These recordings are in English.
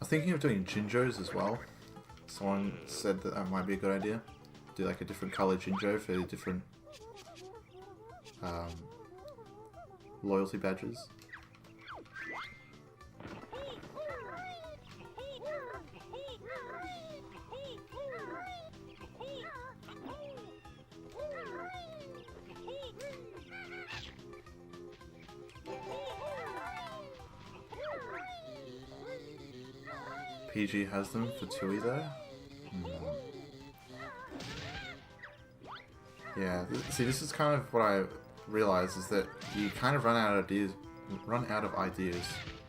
thinking of doing jinjos as well. Someone said that that might be a good idea. Do like a different color jinjo for different loyalty badges. PG has them for Tui though. Yeah, see, this is kind of what I realized, is that you kind of run out of ideas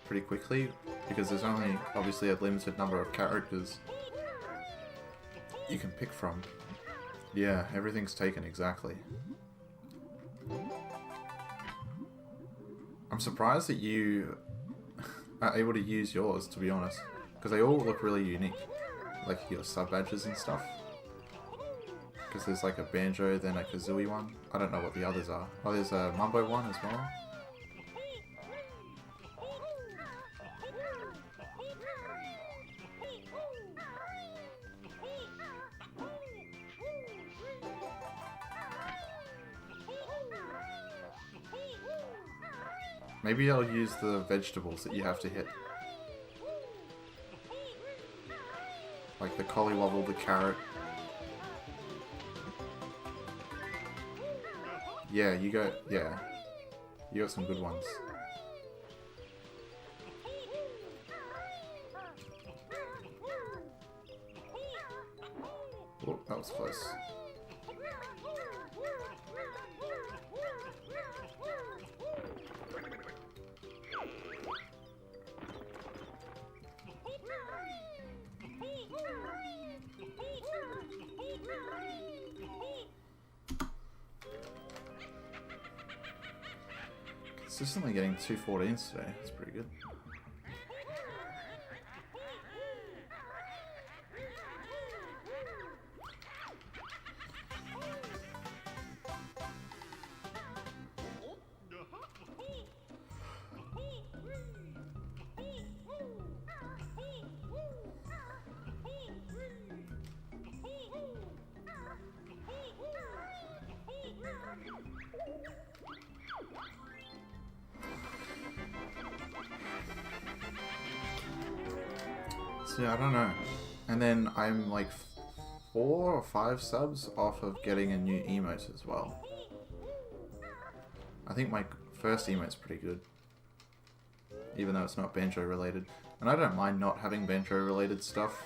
pretty quickly, because there's only obviously a limited number of characters you can pick from. Yeah, everything's taken exactly. I'm surprised that you are able to use yours, to be honest, because they all look really unique, like your sub badges and stuff. Because there's like a Banjo, then a Kazooie one. I don't know what the others are. Oh, there's a Mumbo one as well. Maybe I'll use the vegetables that you have to hit. Like the collywobble, the carrot. Yeah, you got some good ones. Oh, that was close. Consistently getting 214s today. That's pretty good. Yeah, I don't know. And then I'm like 4 or 5 subs off of getting a new emote as well. I think my first emote's pretty good, even though it's not Banjo related. And I don't mind not having Banjo related stuff.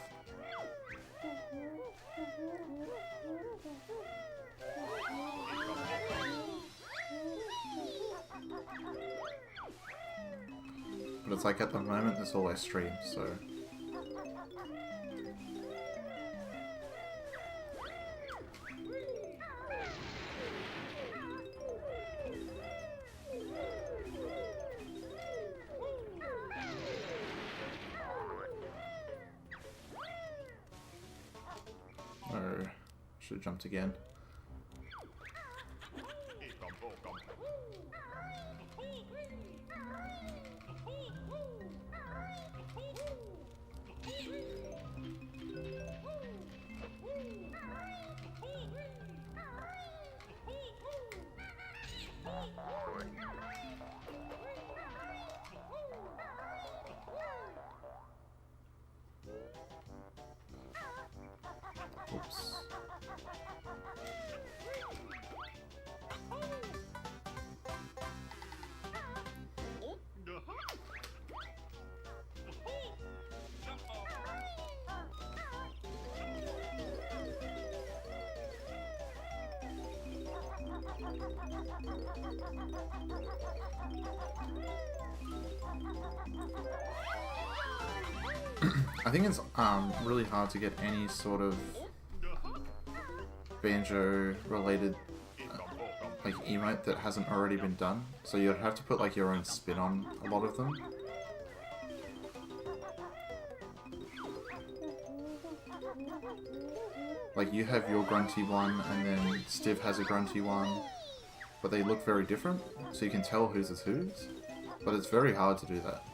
But it's like at the moment that's all I stream, so... Should have jumped again. Oops. I think it's really hard to get any sort of Banjo related like emote that hasn't already been done. So you'd have to put like your own spin on a lot of them. Like you have your Grunty one and then Stiv has a Grunty one, but they look very different, so you can tell whose is whose. But it's very hard to do that.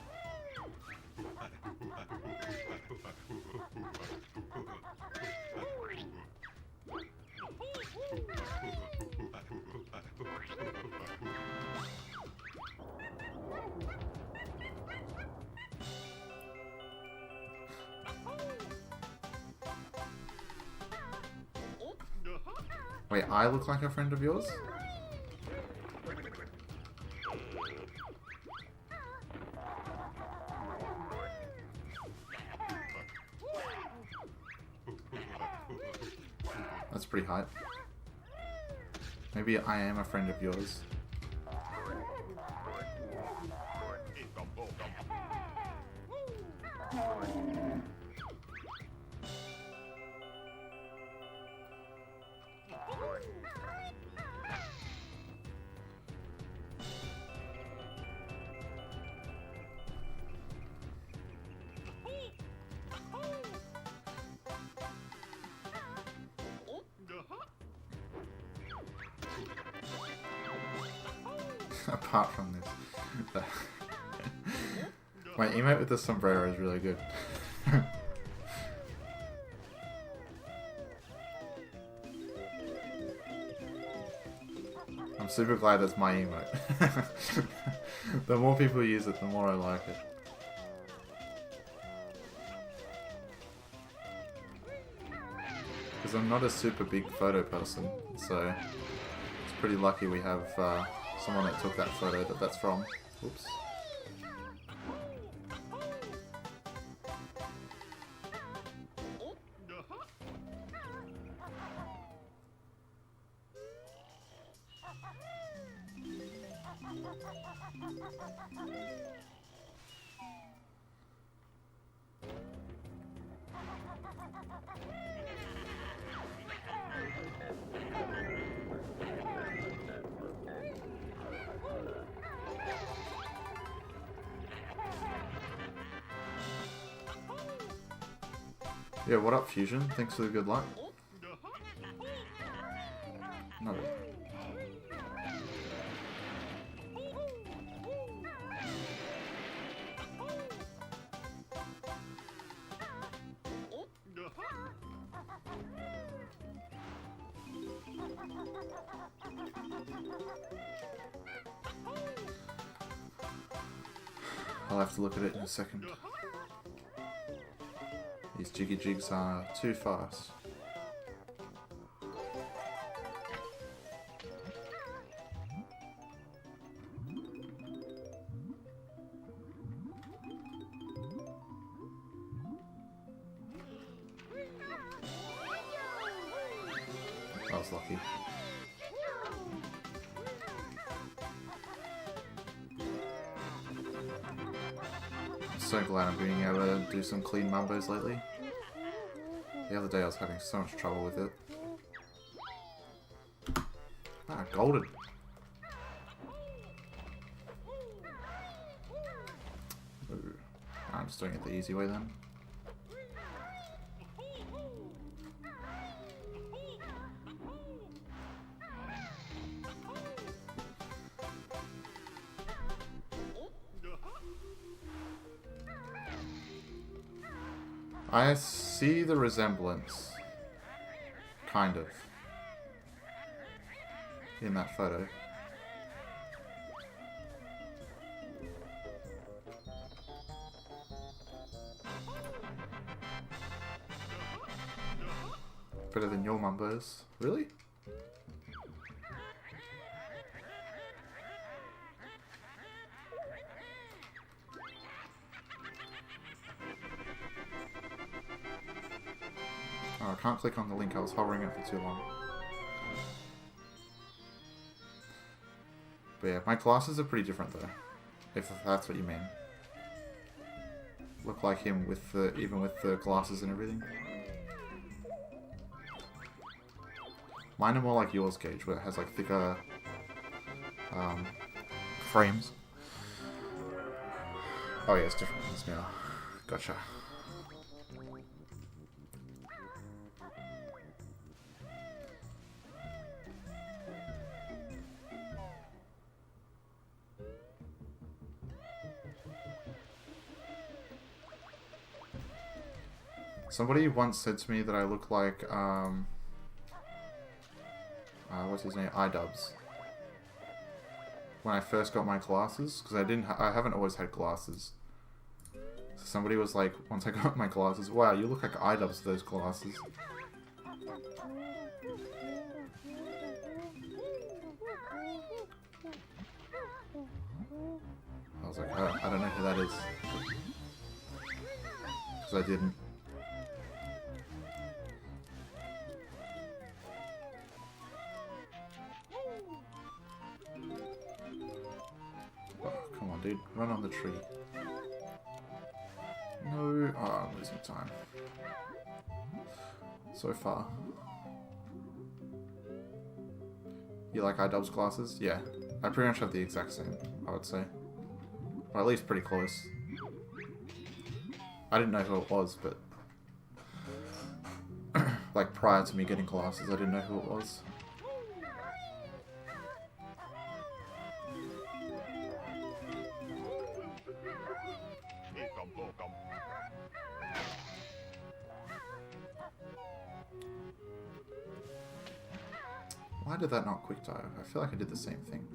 Wait, I look like a friend of yours? That's pretty high. Maybe I am a friend of yours. Apart from this. My emote with the sombrero is really good. I'm super glad that's my emote. The more people use it, the more I like it. Because I'm not a super big photo person, so it's pretty lucky we have someone that took that photo that's from. Oops. Yeah, what up, Fusion? Thanks for the good luck. No. I'll have to look at it in a second. These Jiggy Jigs are too fast. I was lucky. So glad I'm being able to do some clean Mumbos lately. The other day I was having so much trouble with it. Ah, golden. Ooh. I'm just doing it the easy way then. I see the resemblance, kind of, in that photo. Better than your Mumbos. Really? Oh, I can't click on the link, I was hovering it for too long. But yeah, my classes are pretty different though, if that's what you mean. Look like him with the, even with the glasses and everything. Mine are more like yours, Gage, where it has like thicker frames. Oh yeah, it's different ones now. Gotcha. Somebody once said to me that I look like, what's his name? iDubbbz. When I first got my glasses, because I haven't always had glasses. So somebody was like, once I got my glasses, wow, you look like iDubbbz with those glasses. I was like, oh, I don't know who that is. Because I didn't. Oh, come on, dude. Run on the tree. No. Oh, I'm losing time. So far. You like iDubbbz glasses? Yeah. I pretty much have the exact same, I would say. Or at least pretty close. I didn't know who it was, but... like, prior to me getting glasses, I didn't know who it was. Why did that not quick dive? I feel like I did the same thing.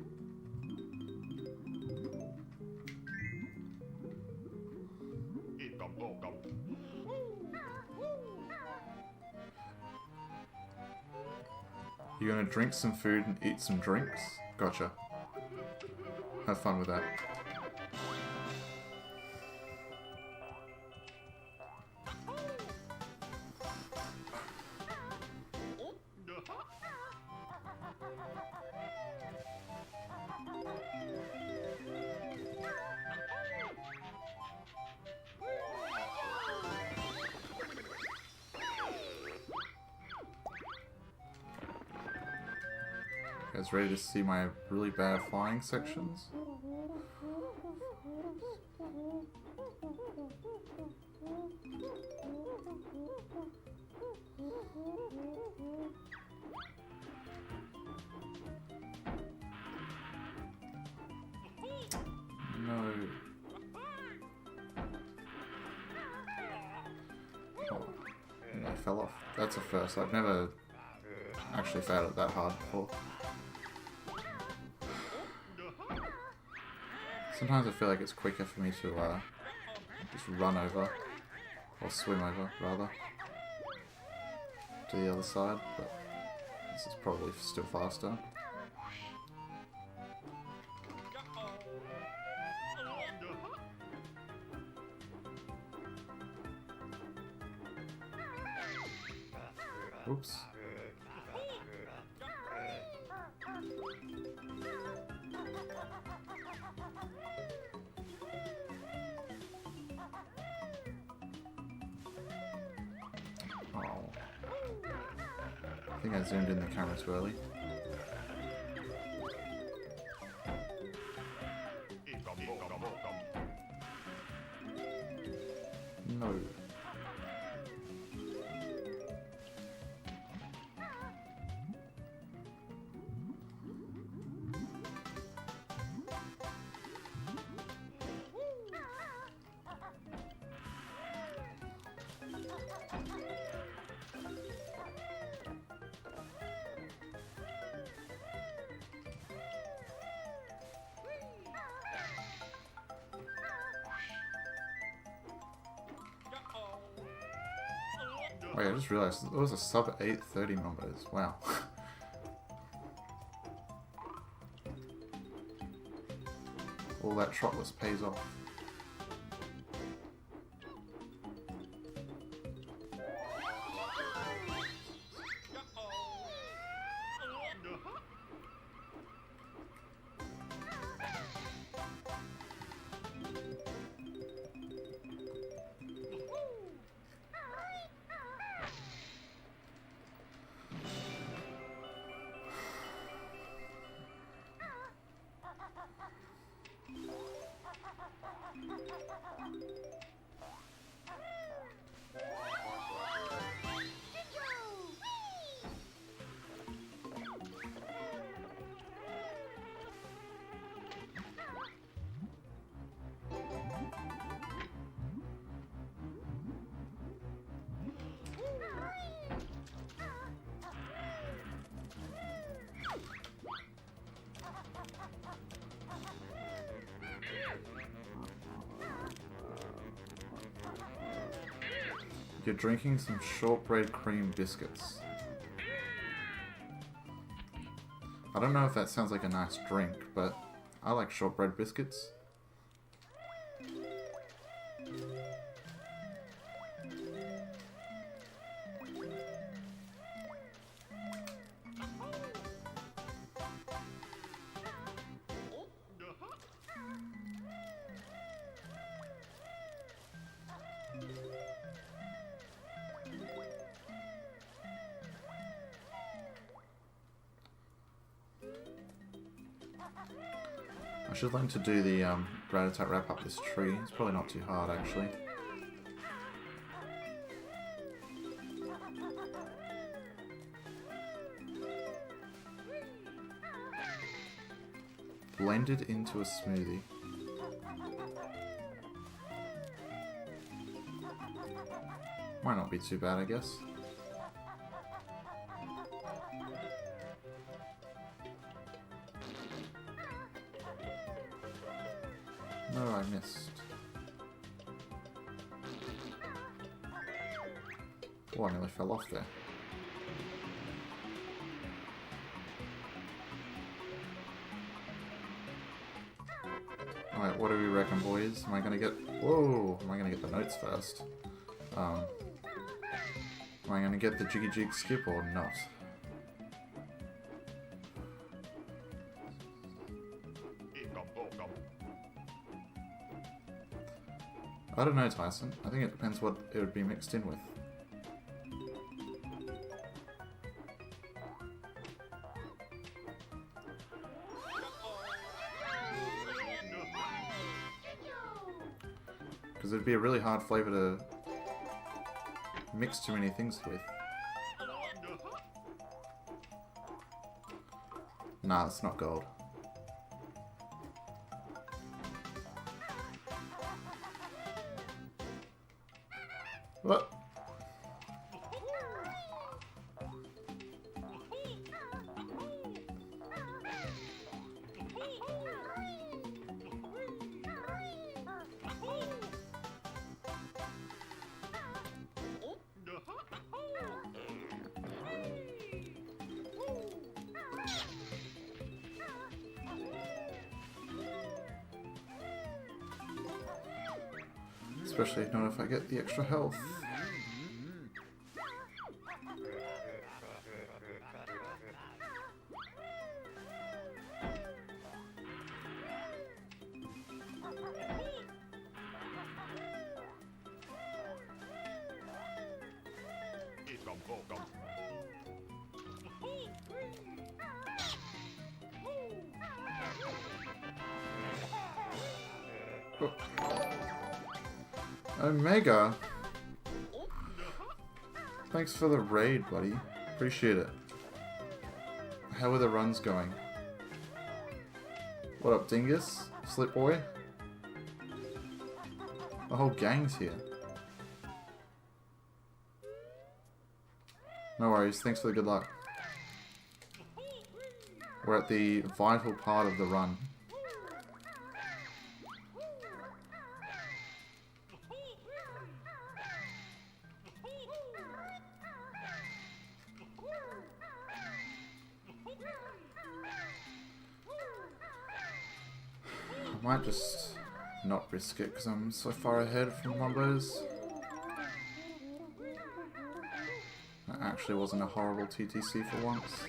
You're gonna drink some food and eat some drinks? Gotcha. Have fun with that. You guys ready to see my really bad flying sections? No. Oh, I fell off. That's a first. I've never actually failed it that hard before. Sometimes I feel like it's quicker for me to just run over, or swim over, rather, to the other side, but this is probably still faster. Oops. Oh. I think I zoomed in the camera too early. No. Wait, I just realized it was a sub 830 numbers. Wow. All that trotless pays off. You're drinking some shortbread cream biscuits. I don't know if that sounds like a nice drink, but I like shortbread biscuits. I should learn to do the rat-a-tat wrap up this tree. It's probably not too hard, actually. Blended into a smoothie. Might not be too bad, I guess. No, I missed. Oh, I nearly fell off there. Alright, what do we reckon, boys? Am I gonna get... Whoa! Am I gonna get the notes first? Am I gonna get the Jiggy Jig skip or not? I don't know, Tyson. I think it depends what it would be mixed in with. Because it'd be a really hard flavor to mix too many things with. Nah, it's not gold. What? Especially not if I get the extra health. Omega! Thanks for the raid, buddy. Appreciate it. How are the runs going? What up, Dingus? Slip Boy? The whole gang's here. No worries, thanks for the good luck. We're at the vital part of the run. I might just not risk it because I'm so far ahead from Mumbo's. That actually wasn't a horrible TTC for once.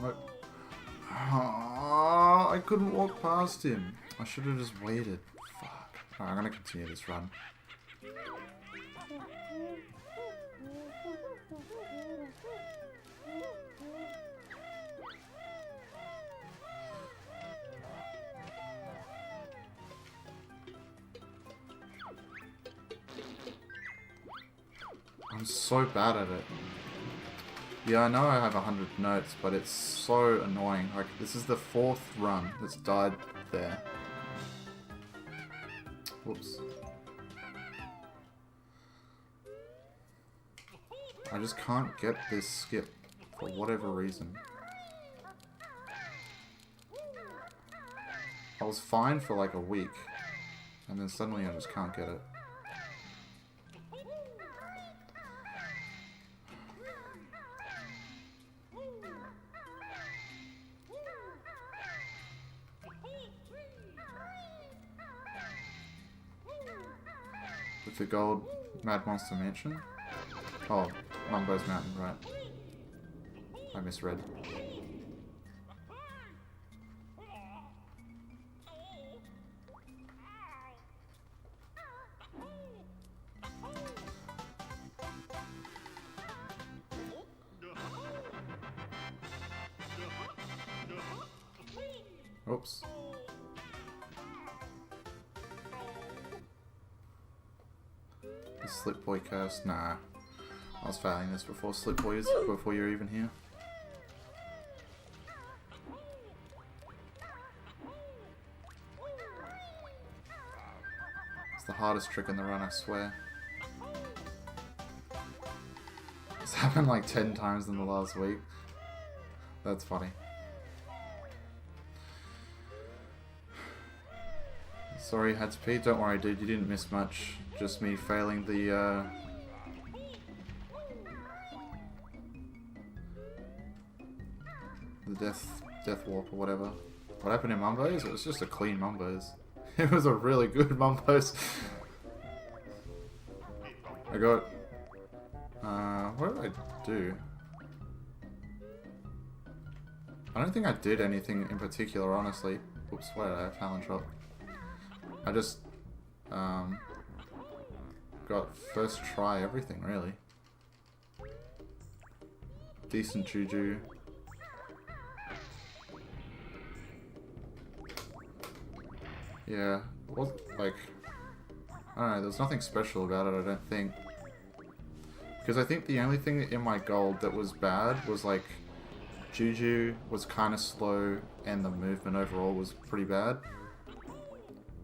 Nope. I couldn't walk past him. I should have just waited. Fuck. Alright, I'm gonna continue this run. I'm so bad at it. Yeah, I know I have 100 notes, but it's so annoying. Like, this is the 4th run that's died there. Whoops. I just can't get this skip for whatever reason. I was fine for like a week, and then suddenly I just can't get it. with the gold Mad Monster Mansion. Oh, Mumbo's Mountain, right. I misread. Oops. The Slip Boy curse? Nah. I was failing this before Slip Boy is before you're even here. It's the hardest trick in the run, I swear. It's happened like 10 times in the last week. That's funny. Sorry, Hadsp, don't worry dude, you didn't miss much. Just me failing the death warp or whatever. What happened in Mumbo's? It was just a clean Mumbo's. It was a really good Mumbo's. I got what did I do? I don't think I did anything in particular, honestly. Oops, why did I have talent drop? I just got first try everything, really. Decent juju. Yeah, it was like, I don't know, there's nothing special about it, I don't think. Because I think the only thing in my gold that was bad was like, juju was kind of slow and the movement overall was pretty bad.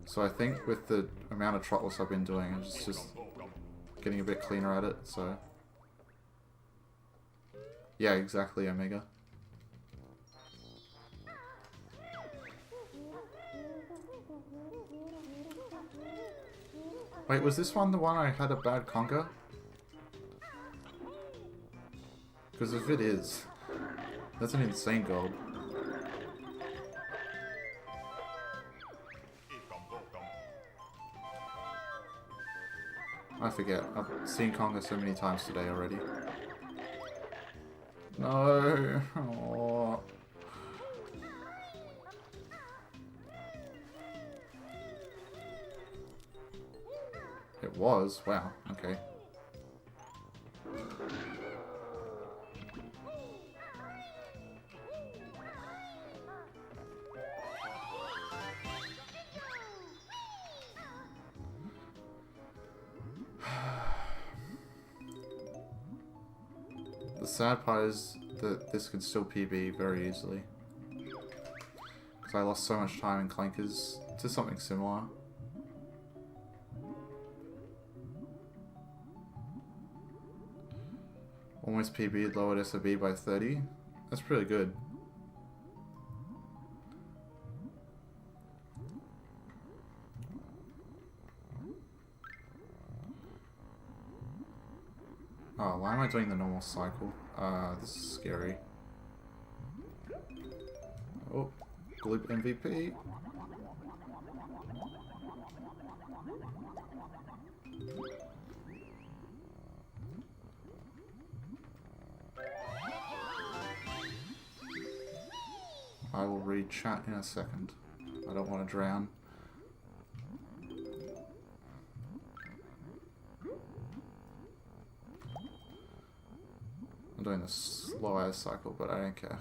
So I think with the amount of trotless I've been doing, it's just getting a bit cleaner at it, so. Yeah, exactly, Omega. Wait, was this one the one I had a bad conga? Because if it is, that's an insane gold. I forget. I've seen conga so many times today already. No. Oh. It was? Wow. Okay. The sad part is that this could still PB very easily. Because I lost so much time in Clankers to something similar. Almost PB'd, lowered SOB by 30. That's pretty good. Oh, why am I doing the normal cycle? This is scary. Oh, Gloop MVP. I will read chat in a second. I don't want to drown. I'm doing the slow ass cycle, but I don't care.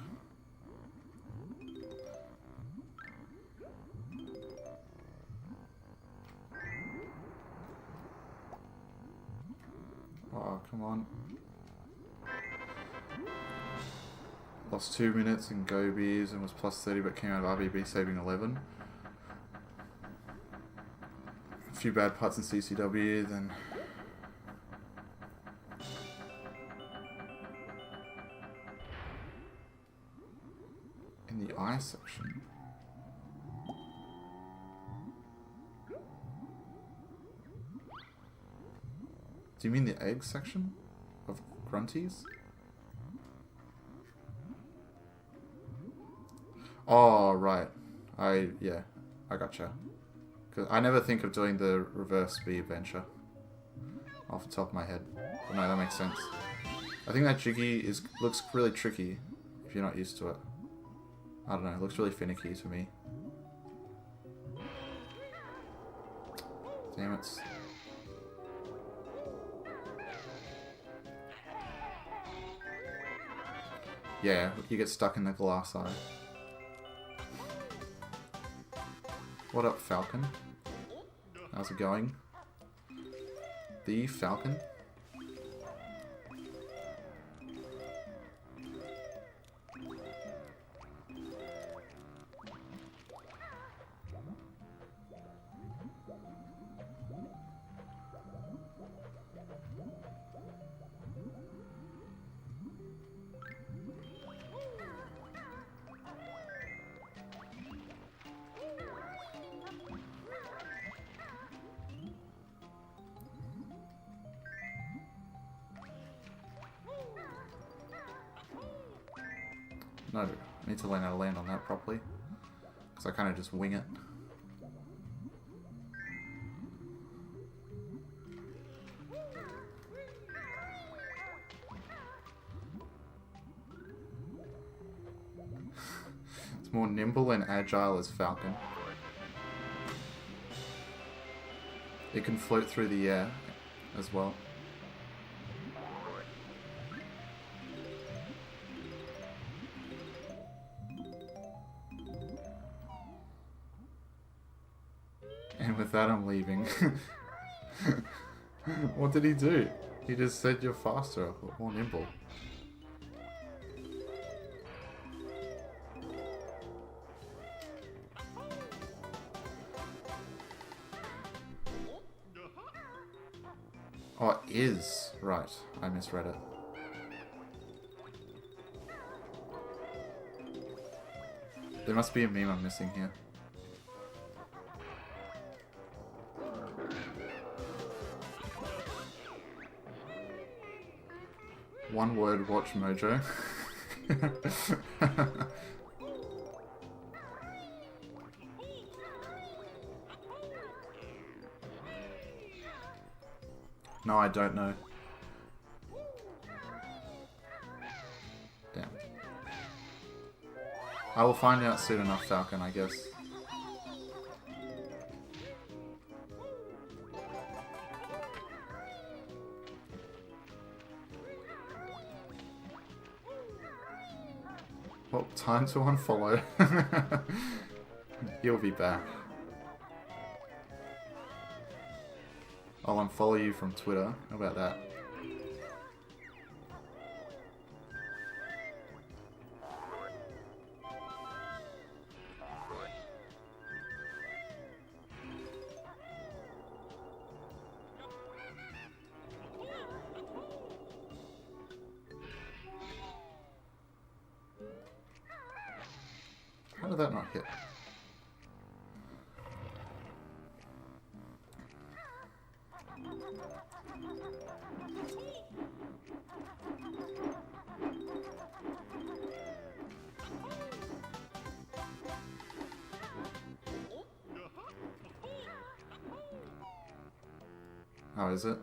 Oh, come on. Lost 2 minutes in Gobi's and was plus 30 but came out of RBB saving 11. A few bad putts in CCW, then... in the I section. Do you mean the egg section of Grunties? Oh, right. Yeah, I gotcha. Cause I never think of doing the reverse speed venture. off the top of my head. But no, that makes sense. I think that Jiggy looks really tricky if you're not used to it. I don't know, it looks really finicky to me. Damn it. Yeah, you get stuck in the glass eye. What up, Falcon? How's it going? The Falcon? No, I need to learn how to land on that properly. Because I kind of just wing it. It's more nimble and agile as Falcon. It can float through the air as well. And with that, I'm leaving. What did he do? He just said you're faster, more nimble. Oh, it is. Right, I misread it. There must be a meme I'm missing here. One word, watch Mojo. No, I don't know. Damn. I will find out soon enough, Falcon, I guess. Well, time to unfollow. You'll be back. I'll unfollow you from Twitter. How about that? How did that not hit? Oh, is it?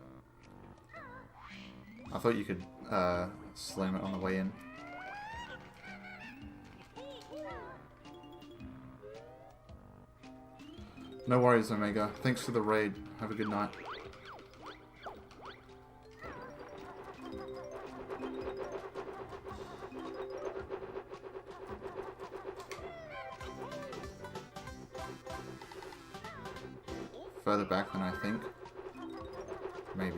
I thought you could slam it on the way in. No worries, Omega. Thanks for the raid. Have a good night. Further back than I think. Maybe.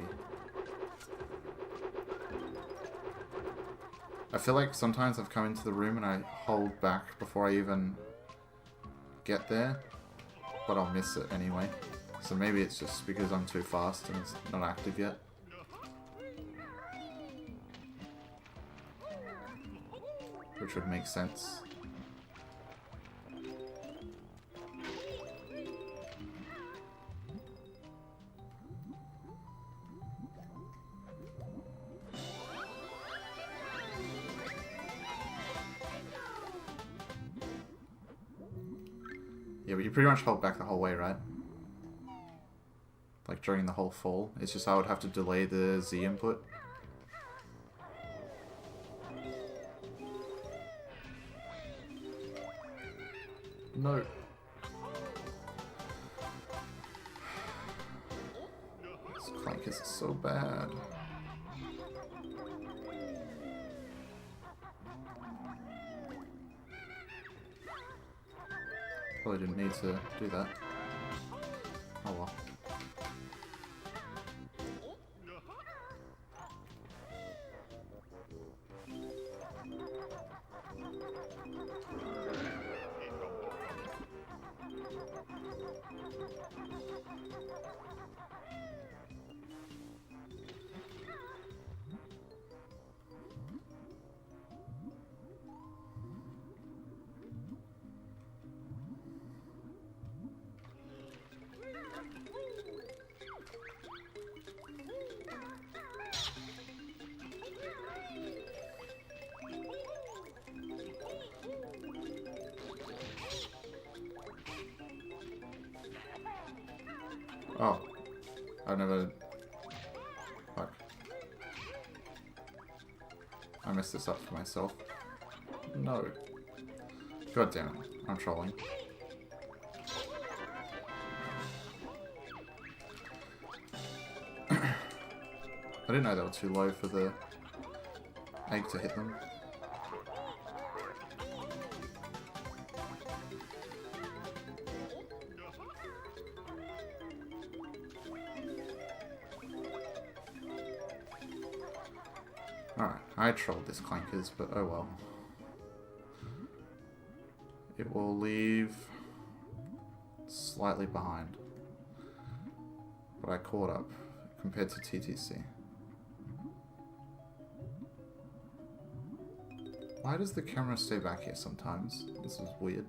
I feel like sometimes I've come into the room and I hold back before I even get there, but I'll miss it anyway. So maybe it's just because I'm too fast and it's not active yet. Which would make sense. Yeah, but you pretty much hold back the whole way, right? like during the whole fall. It's just I would have to delay the Z input. No. This Chinkers is so bad. Probably didn't need to do that. Oh well. Oh, I've never... Fuck. I messed this up for myself. No. God damn it, I'm trolling. I didn't know they were too low for the egg to hit them. Alright, I trolled this Chinkers, but oh well. It will leave slightly behind. But I caught up compared to TTC. Why does the camera stay back here sometimes? This is weird.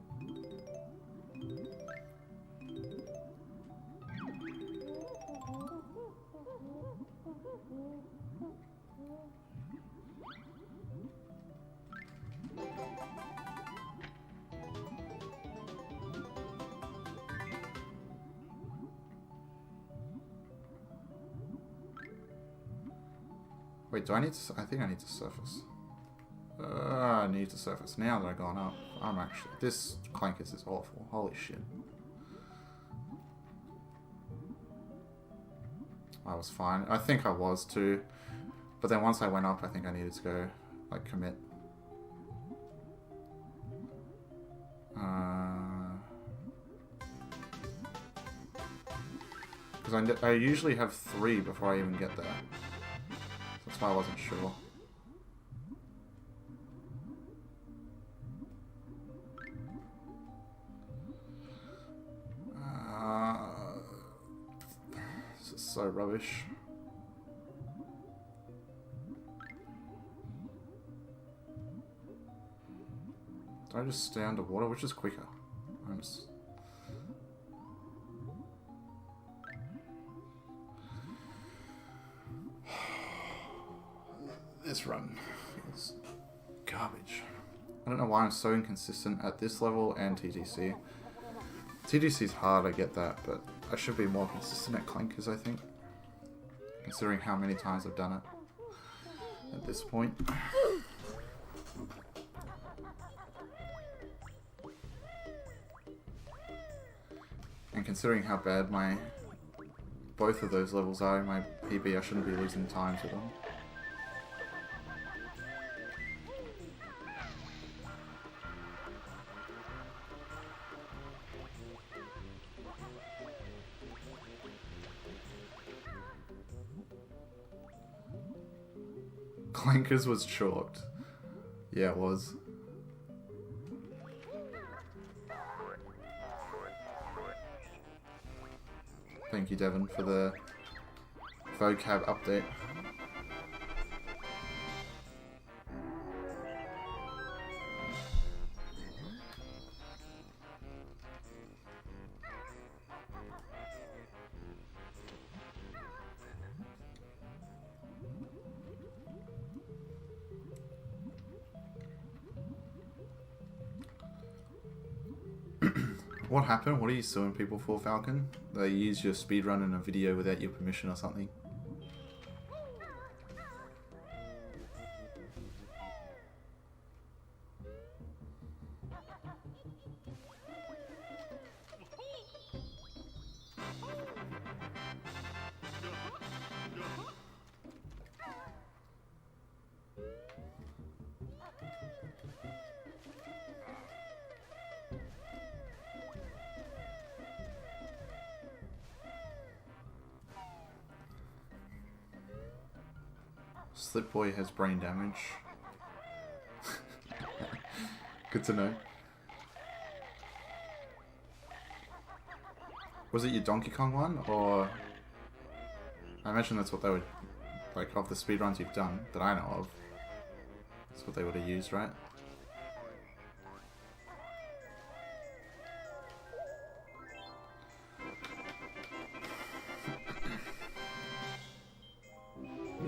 Wait, do I need to... I think I need to surface. I need to surface. Now that I've gone up, I'm actually... This Chinkers is awful. Holy shit. I was fine. I think I was too. But then once I went up, I think I needed to go, like, commit. Because I usually have 3 before I even get there. That's why I wasn't sure. This is so rubbish. Do I just stay underwater? Which is quicker? I'm just... This run is garbage. I don't know why I'm so inconsistent at this level and TTC. TTC's hard, I get that, but I should be more consistent at Chinkers, I think. Considering how many times I've done it at this point. And considering how bad my both of those levels are in my PB, I shouldn't be losing time to them. Chinkers was chalked. Yeah, it was. Thank you, Devon, for the vocab update. What happened? What are you suing people for, Falcon? They used your speedrun in a video without your permission or something? Slipboy has brain damage. Good to know. Was it your Donkey Kong one, or... I imagine that's what they would... Like, of the speedruns you've done, that I know of. That's what they would have used, right?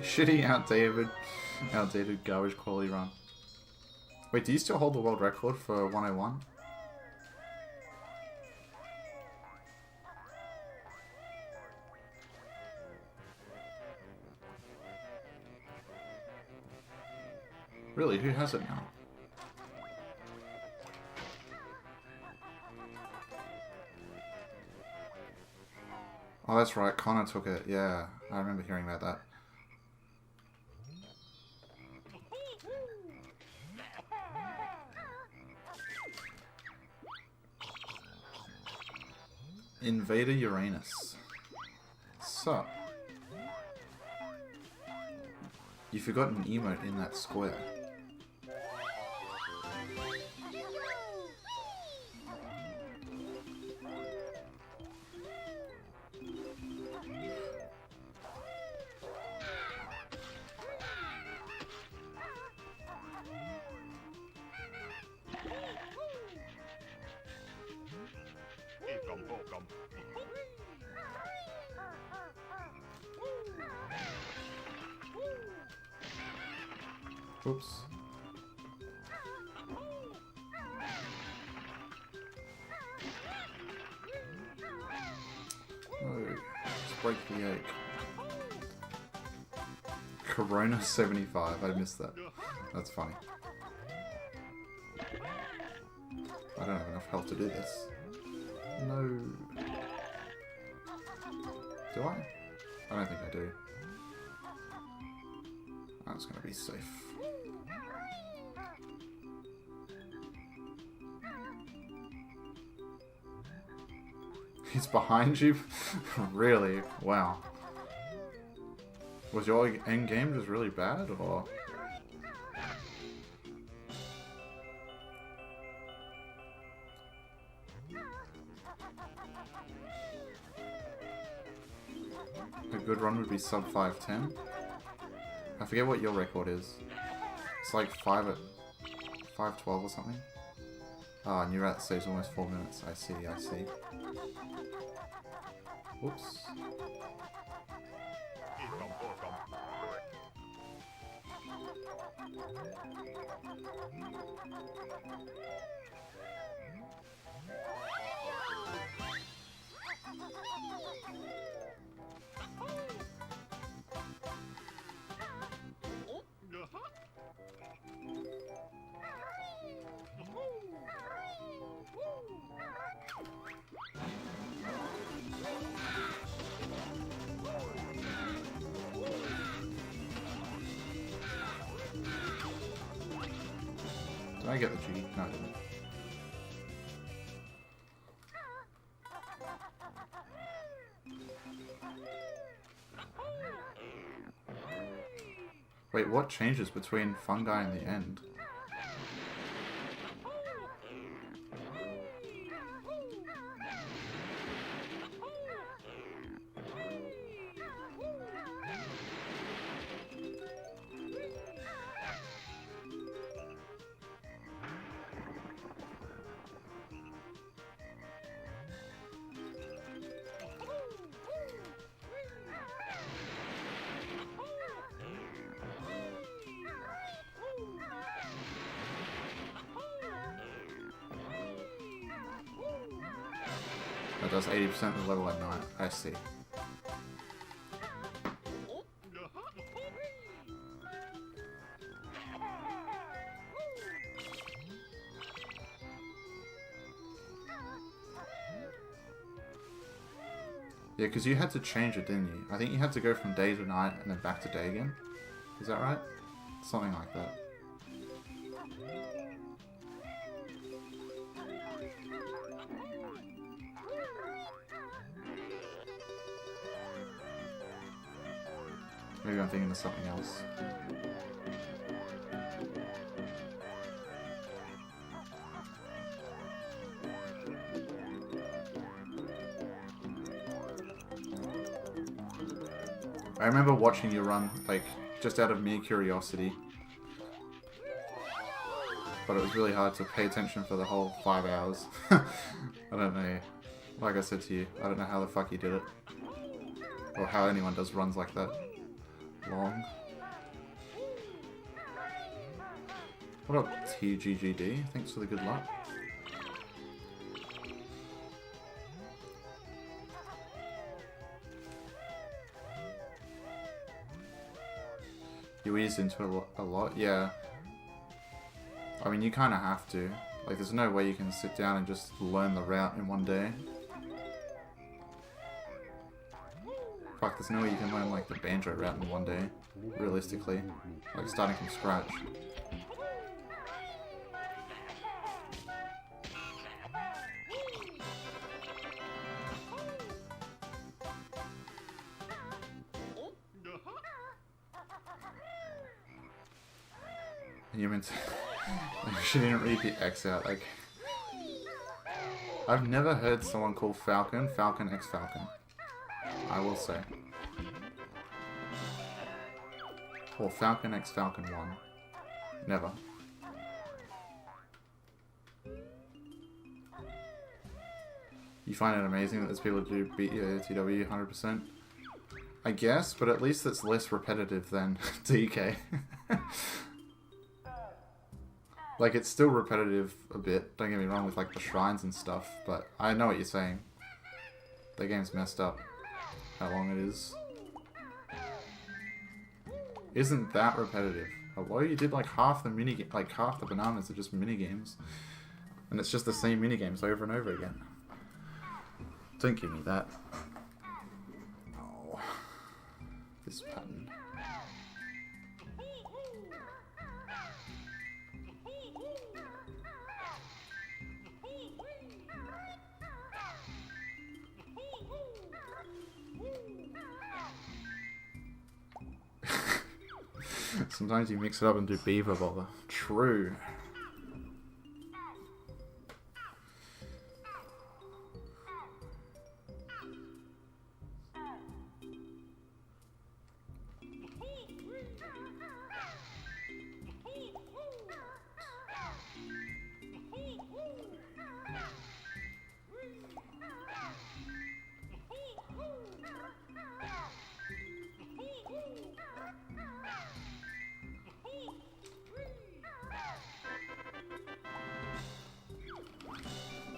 Shitty, outdated garbage quality run. Wait, do you still hold the world record for 101? Really, who has it now? Oh, that's right, Connor took it. Yeah, I remember hearing about that. Invader Uranus. So, you forgot an emote in that square. Oops. No, just break the egg. Corona 75, I missed that. That's funny. I don't have enough health to do this. No. Do I? I don't think I do. That's gonna be safe. He's behind you? Really? Wow. Was your end game just really bad, or...? A good run would be sub 510. I forget what your record is. It's like 5:12 or something. Ah, and you're at saves almost 4 minutes. I see, I see. Whoops. Did I get the G? No, I didn't. Wait, what changes between fungi and the end? That does 80% of the level at night. I see. Yeah, because you had to change it, didn't you? I think you had to go from day to night and then back to day again. Is that right? Something like that. Maybe I'm thinking of something else. I remember watching you run, like, just out of mere curiosity. But it was really hard to pay attention for the whole 5 hours. I don't know. Like I said to you, I don't know how the fuck you did it. Or how anyone does runs like that. Long. What up, TGGD? Thanks for the good luck. You eased into it a lot? Yeah. I mean, you kind of have to. Like, there's no way you can sit down and just learn the route in one day. Fuck, there's no way you can learn, like, the Banjo route in one day. Realistically. Like, starting from scratch. And you meant to... like, she didn't read the X out, like... I've never heard someone call Falcon X Falcon. I will say. Or Falcon X Falcon 1. Never. You find it amazing that there's people who do beat your TW 100%? I guess, but at least it's less repetitive than DK. Like, it's still repetitive a bit, don't get me wrong, with, like, the shrines and stuff, but I know what you're saying. The game's messed up. How long it is. Isn't that repetitive? Hello? You did, like, half the half the bananas are just mini-games. And it's just the same mini-games over and over again. Don't give me that. Oh. This pattern. Sometimes you mix it up and do beaver bother. True.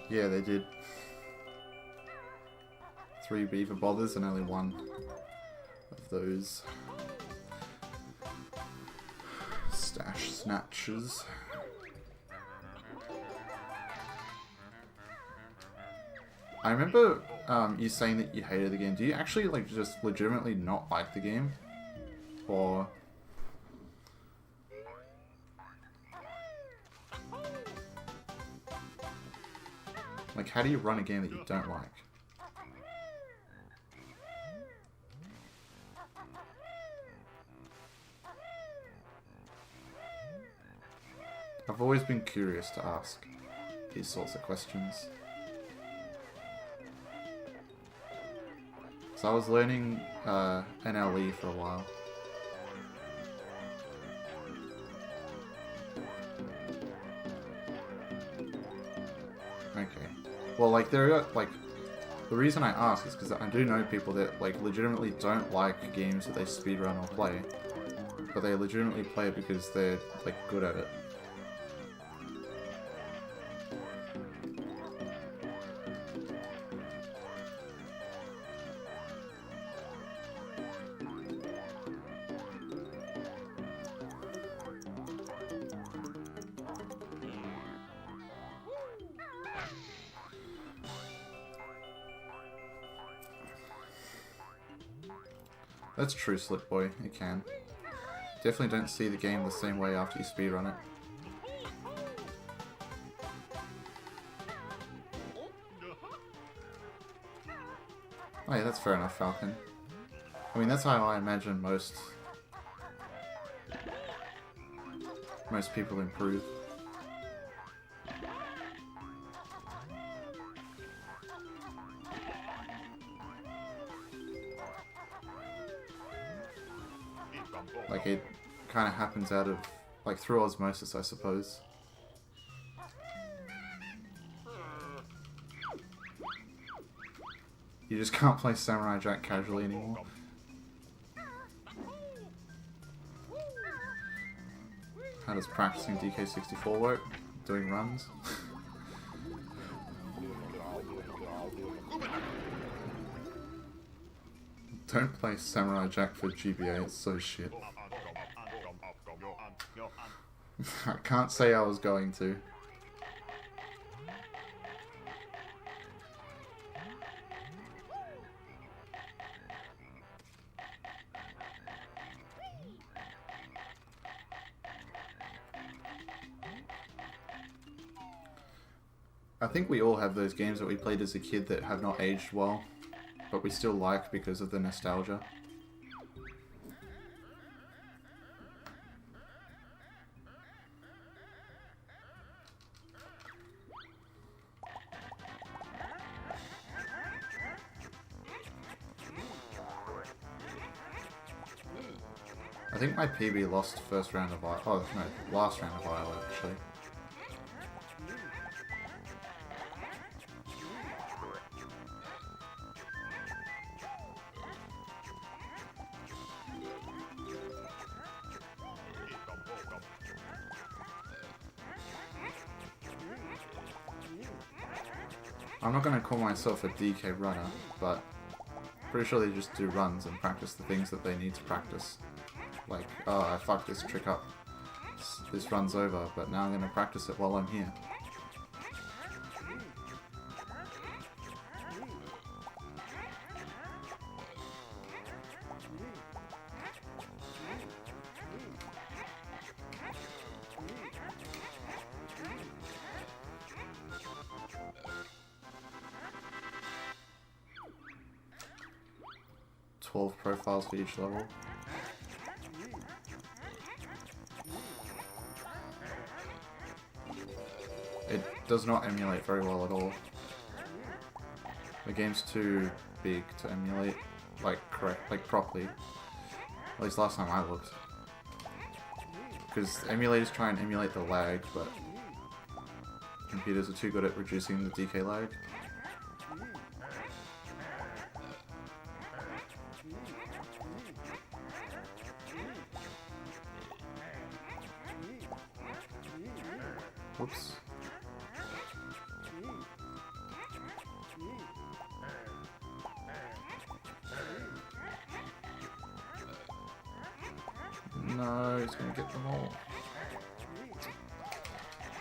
Yeah, they did. 3 beaver bothers and only 1 of those stash snatches. I remember you saying that you hated the game. Do you actually, like, just legitimately not like the game? Or... like, how do you run a game that you don't like? I've always been curious to ask these sorts of questions. So I was learning NLE for a while. Okay. Well, like, there are, like, the reason I ask is because I do know people that, like, legitimately don't like games that they speedrun or play, but they legitimately play it because they're, like, good at it. That's true, Slip Boy. It can. Definitely don't see the game the same way after you speedrun it. Oh yeah, that's fair enough, Falcon. I mean, that's how I imagine most people improve. Like, it kind of happens out of, like, through osmosis, I suppose. You just can't play Samurai Jack casually anymore. How does practicing DK64 work? Doing runs? Don't play Samurai Jack for GBA, it's so shit. I can't say I was going to. I think we all have those games that we played as a kid that have not aged well, but we still like because of the nostalgia. I think my PB lost first round of Eyrie. Oh no, last round of Eyrie actually. I'm not going to call myself a DK runner, but pretty sure they just do runs and practice the things that they need to practice. Like, oh, I fucked this trick up. This run's over, but now I'm going to practice it while I'm here. Profiles for each level. It does not emulate very well at all. The game's too big to emulate, like properly. At least last time I looked. Because emulators try and emulate the lag, but computers are too good at reducing the DK lag. Whoops. No, he's gonna get them all.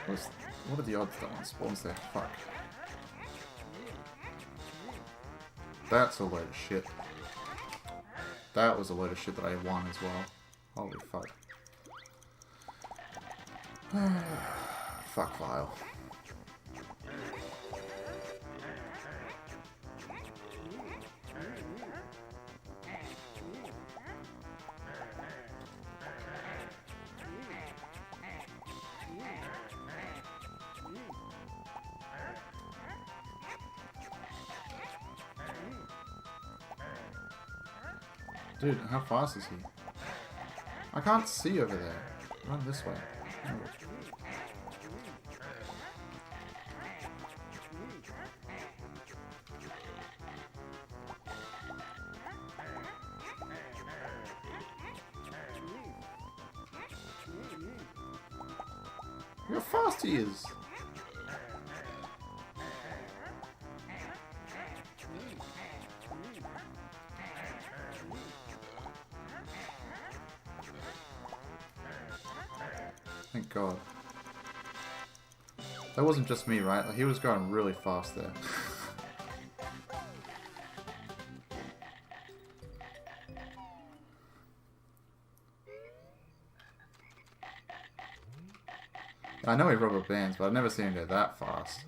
What are the odds that one spawns there? Fuck. That's a load of shit. That was a load of shit that I won as well. Holy fuck. Fuck Vile. Dude, how fast is he? I can't see over there. Run this way. Oh. Look how fast he is! Thank God. That wasn't just me, right? Like, he was going really fast there. I know he rubber bands, but I've never seen him go that fast.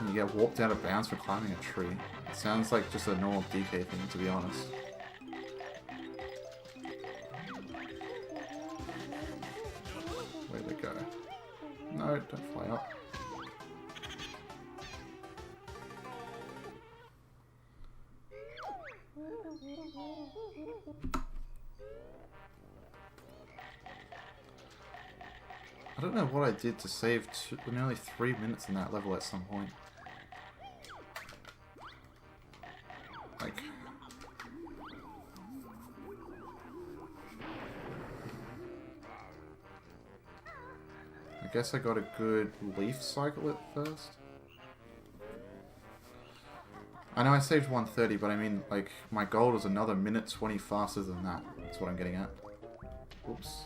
You get warped out of bounds for climbing a tree. It sounds like just a normal DK thing, to be honest. Where'd they go? No, don't fly up. I don't know what I did to save nearly 3 minutes in that level at some point. Like... I guess I got a good leaf cycle at first. I know I saved 130, but I mean, like, my goal was another minute 20 faster than that. That's what I'm getting at. Oops.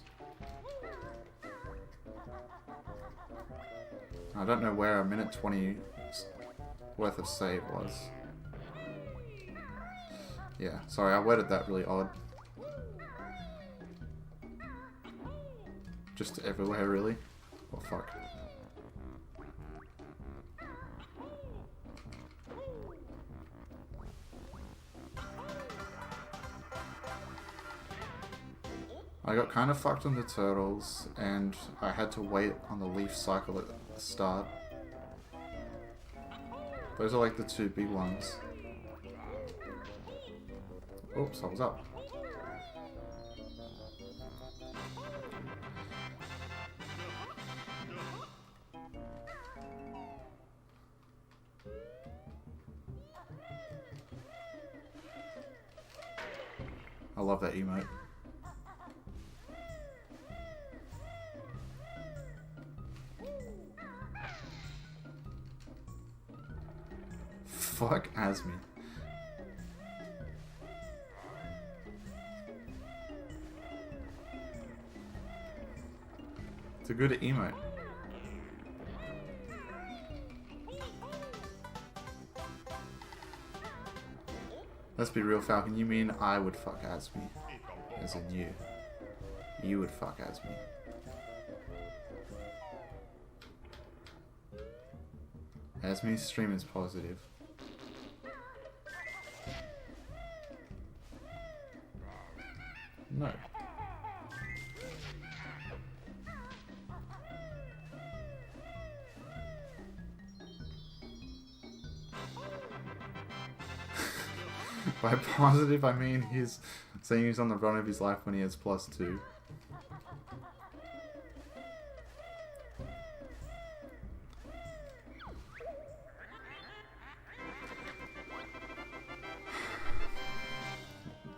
I don't know where a minute 20 worth of save was. Yeah, sorry, I worded that really odd. Just everywhere, really. Oh, fuck. I got kind of fucked on the turtles, and I had to wait on the leaf cycle at the start. Those are like the two big ones. Oops, I was up. I love that emote. Fuck Asmi. It's a good emote. Let's be real, Falcon. You mean I would fuck Asmi? As in you. You would fuck Asmi. Asmi's stream is positive. No. By positive, I mean he's saying he's on the run of his life when he has +2.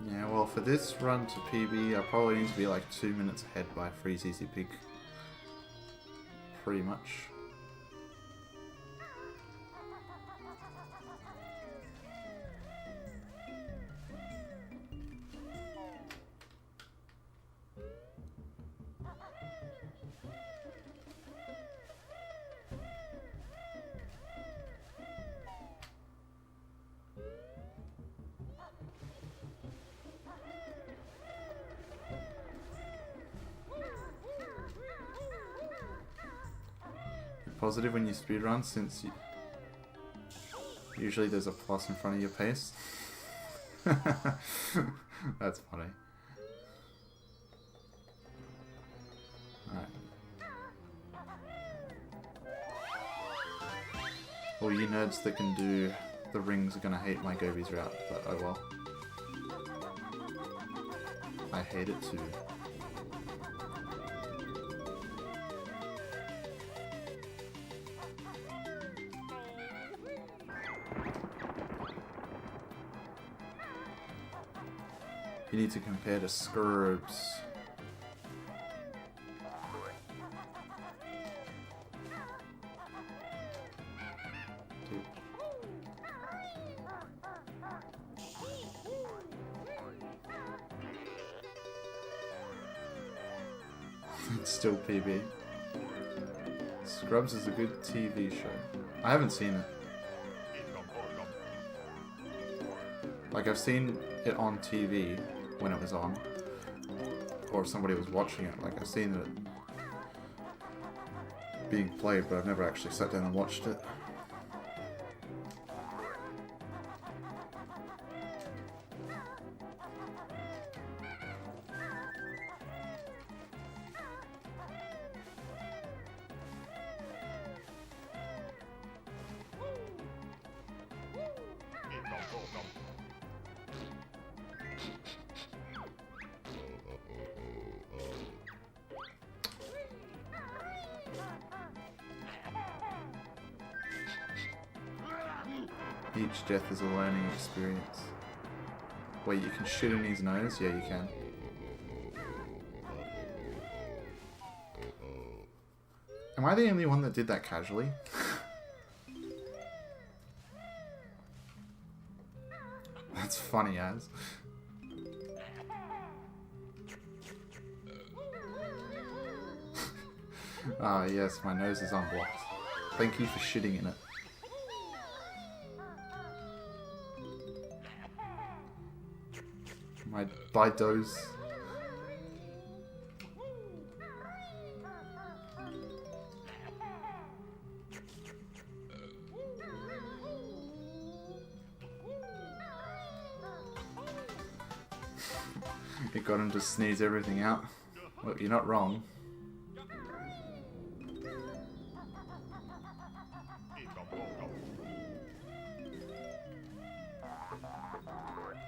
Yeah, well, for this run to PB, I probably need to be like 2 minutes ahead by Freeze Easy Pig. Pretty much. Positive when you speedrun, since usually there's a plus in front of your pace. That's funny. Alright. All you nerds that can do the rings are gonna hate my Gobi's route, but oh well. I hate it too. You need to compare to Scurbs. It's still PB. Scrubs is a good TV show. I haven't seen it. Like, I've seen it on TV when it was on. Or if somebody was watching it. Like, I've seen it being played, but I've never actually sat down and watched it. Each death is a learning experience. Wait, you can shoot in his nose? Yeah, you can. Am I the only one that did that casually? That's funny as. Ah, yes, my nose is unblocked. Thank you for shitting in it. My Bidos. It got him to sneeze everything out. Well, you're not wrong.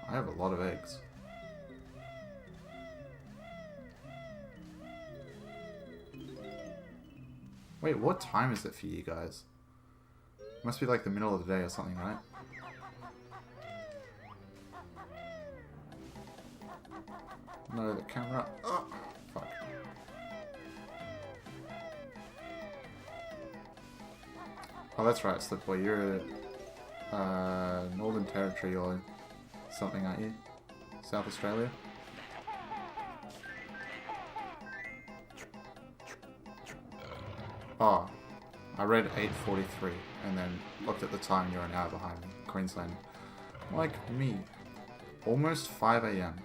I have a lot of eggs. Wait, what time is it for you guys? Must be like the middle of the day or something, right? No, the camera. Oh, fuck. Oh, that's right, Slipboy. You're a Northern Territory or something, aren't you? South Australia? Oh, I read 8:43 and then looked at the time. You're an hour behind me. Queensland. Like me. Almost 5 AM.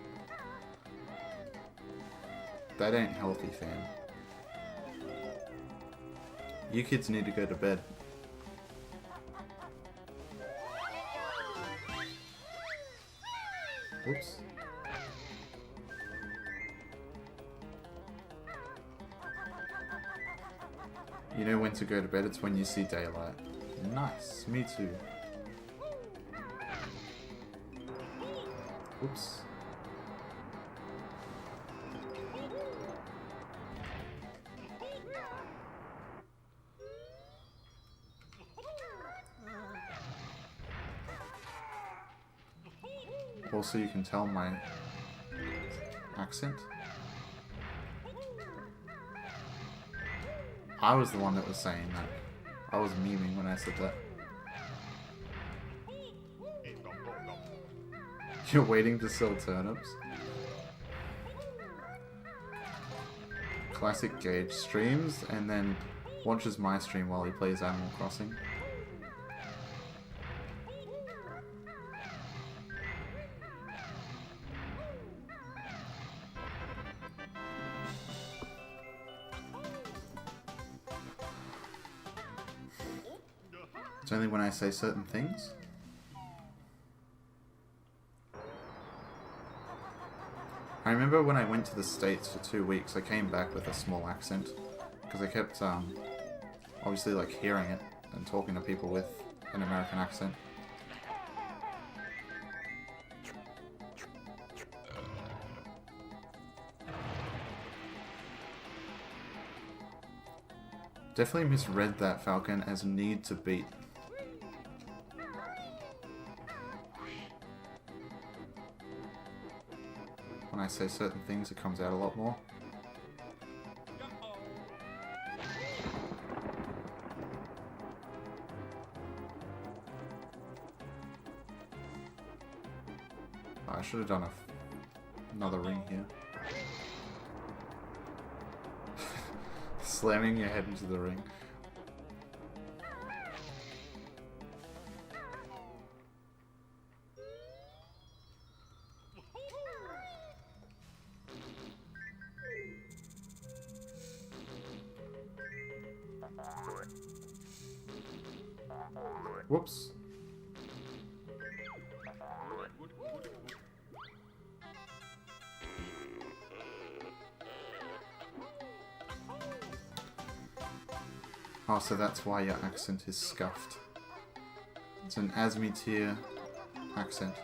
That ain't healthy, fam. You kids need to go to bed. Whoops. You know when to go to bed? It's when you see daylight. Nice. Me too. Oops. Also, you can tell my accent. I was the one that was saying that. I was memeing when I said that. You're waiting to sell turnips? Classic Gage streams and then watches my stream while he plays Animal Crossing. It's only when I say certain things. I remember when I went to the States for 2 weeks, I came back with a small accent. Because I kept, obviously, like, hearing it and talking to people with an American accent. Definitely misread that, Falcon, as need to beat. When I say certain things, it comes out a lot more. I should have done another ring here. Slamming your head into the ring. Whoops. Oh, so that's why your accent is scuffed. It's an ASME tier accent.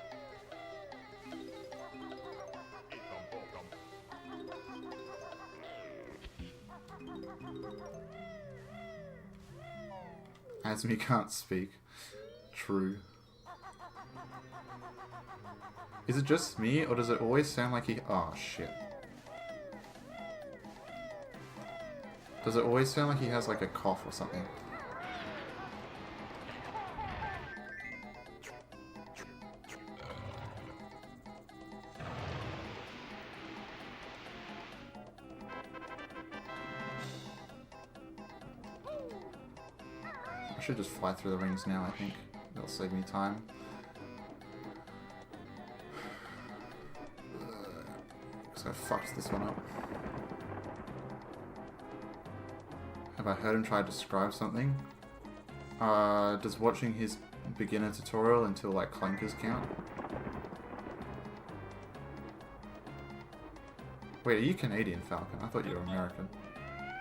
ASME can't speak. True. Is it just me, or does it always sound like he... Oh, shit. Does it always sound like he has, like, a cough or something? I should just fly through the rings now, I think. That'll save me time. Because I fucked this one up. Have I heard him try to describe something? Does watching his beginner tutorial until like clunkers count? Wait, are you Canadian, Falcon? I thought you were American.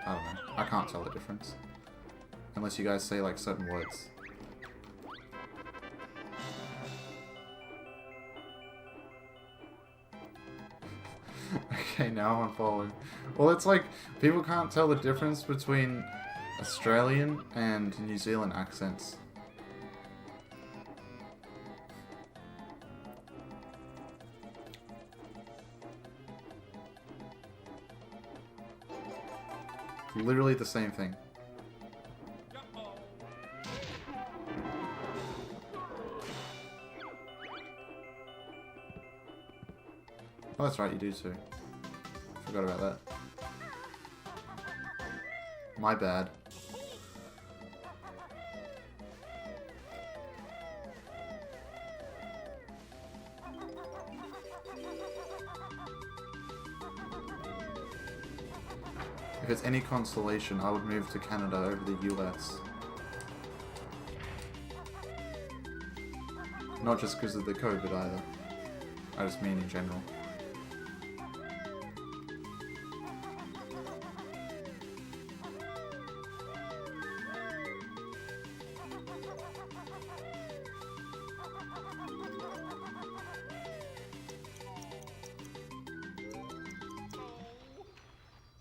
I don't know. I can't tell the difference. Unless you guys say like certain words. Okay, now I'm following. Well, it's like, people can't tell the difference between Australian and New Zealand accents. Literally the same thing. Oh, that's right, you do too. Forgot about that. My bad. If it's any consolation, I would move to Canada over the US. Not just because of the COVID either. I just mean in general.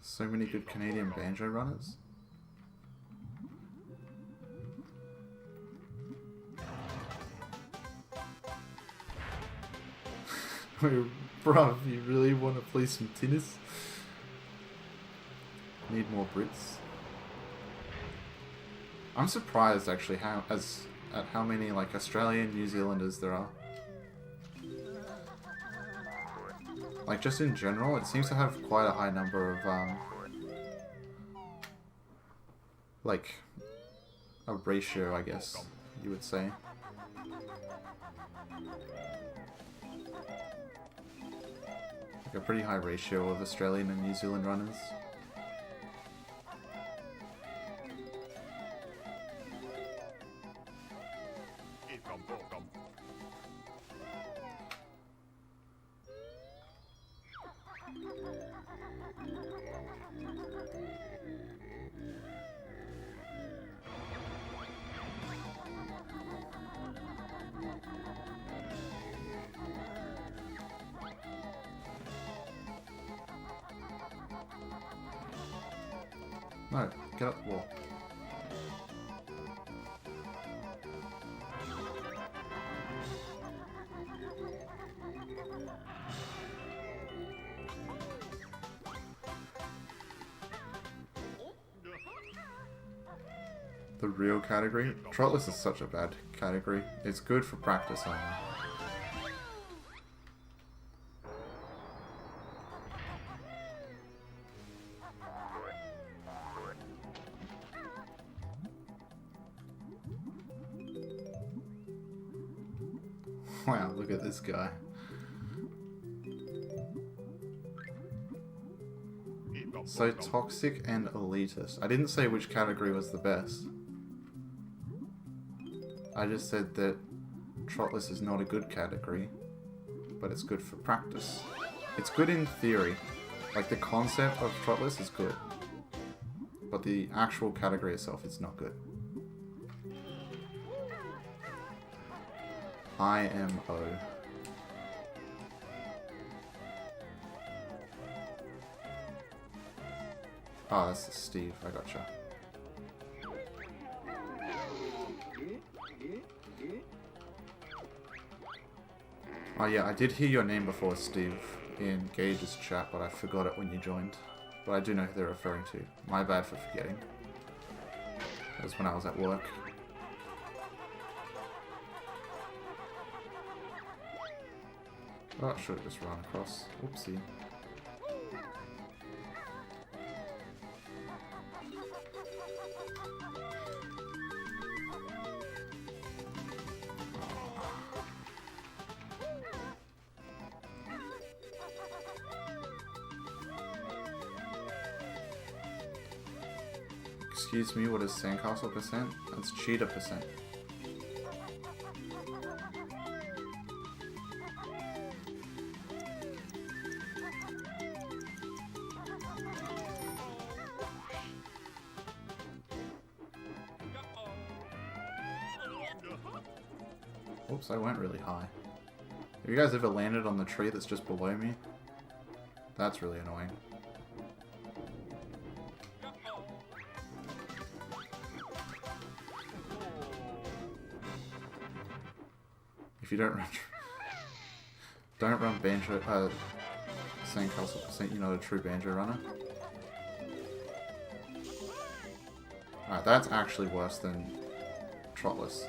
So many good Canadian banjo runners. Wait, bruv, you really want to play some tennis? Need more Brits. I'm surprised actually at how many like Australian New Zealanders there are. Like, just in general, it seems to have quite a high number of, like, a ratio, I guess, you would say. Like, a pretty high ratio of Australian and New Zealand runners. No, get up the wall. The real category? Trotless is such a bad category. It's good for practice only. Wow, look at this guy. So toxic and elitist. I didn't say which category was the best. I just said that Trotless is not a good category, but it's good for practice. It's good in theory. Like, the concept of Trotless is good, but the actual category itself is not good. IMO. Oh, that's Steve. I gotcha. Oh yeah, I did hear your name before, Steve, in Gage's chat, but I forgot it when you joined. But I do know who they're referring to. My bad for forgetting. That was when I was at work. Oh, I should have just run across. Oopsie. Excuse me, what is sandcastle percent? That's cheetah percent. Oops, I went really high. Have you guys ever landed on the tree that's just below me? That's really annoying. If you don't run Banjo, sandcastle percent, you're not a true Banjo runner. Alright, that's actually worse than Trotless.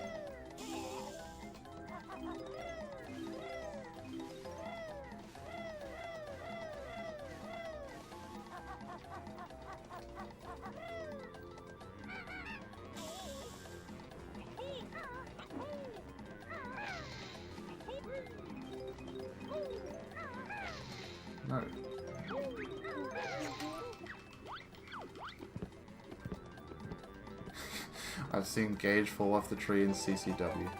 No. I've seen Gage fall off the tree in CCW.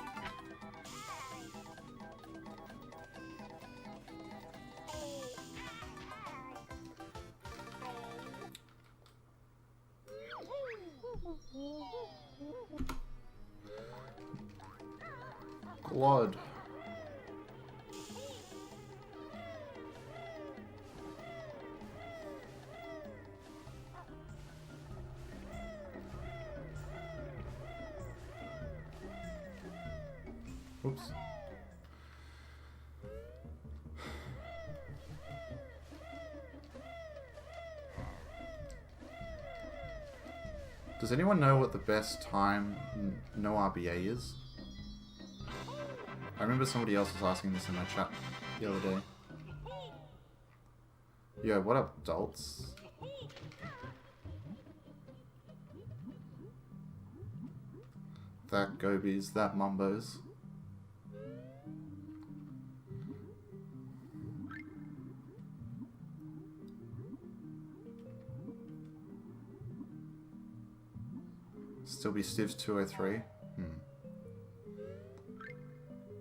Glod. Oops. Does anyone know what the best time no RBA is? I remember somebody else was asking this in my chat the other day. Yo, what up, adults? That Gobi's, that Mumbo's. Still be Stives 203?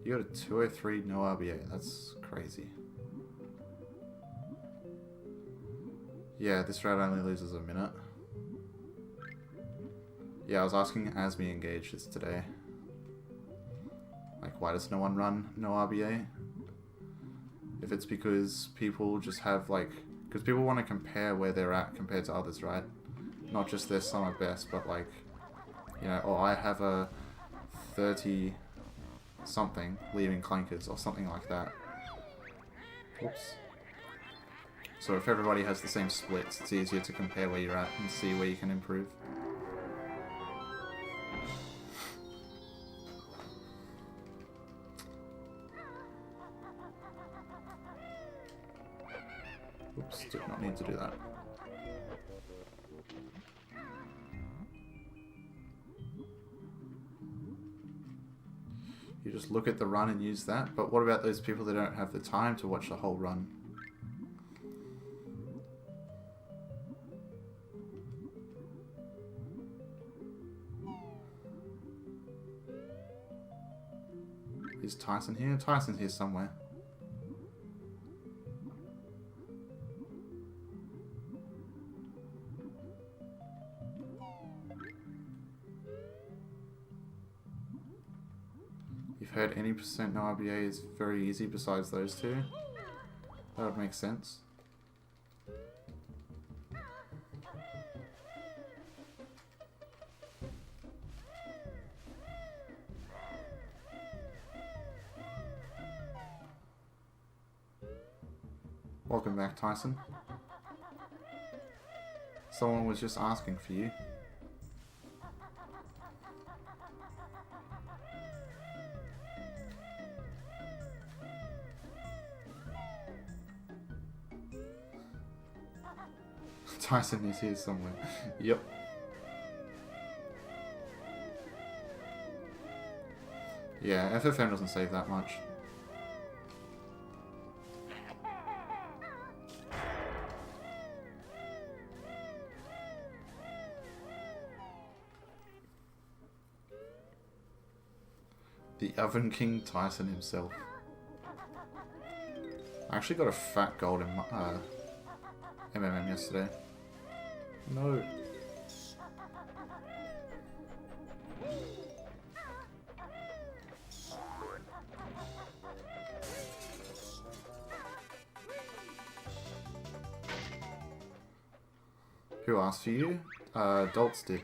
You got a 203 no RBA, that's crazy. Yeah, this round only loses a minute. Yeah, I was asking Asmi Engage this today. Like, why does no one run no RBA? If it's because people just have, like... Because people want to compare where they're at compared to others, right? Not just their summer best, but like... You know, oh, I have a 30 something leaving Chinkers or something like that. Oops. So if everybody has the same splits, it's easier to compare where you're at and see where you can improve. Oops, did not need to do that. You just look at the run and use that. But what about those people that don't have the time to watch the whole run? Is Tyson here? Tyson's here somewhere. You've heard any percent no RBA is very easy besides those two? That would make sense. Welcome back, Tyson. Someone was just asking for you. Tyson is here somewhere. Yep. Yeah, FFM doesn't save that much. The Oven King Tyson himself. I actually got a fat gold in MMM yesterday. No. Who asked for you? Dolts did.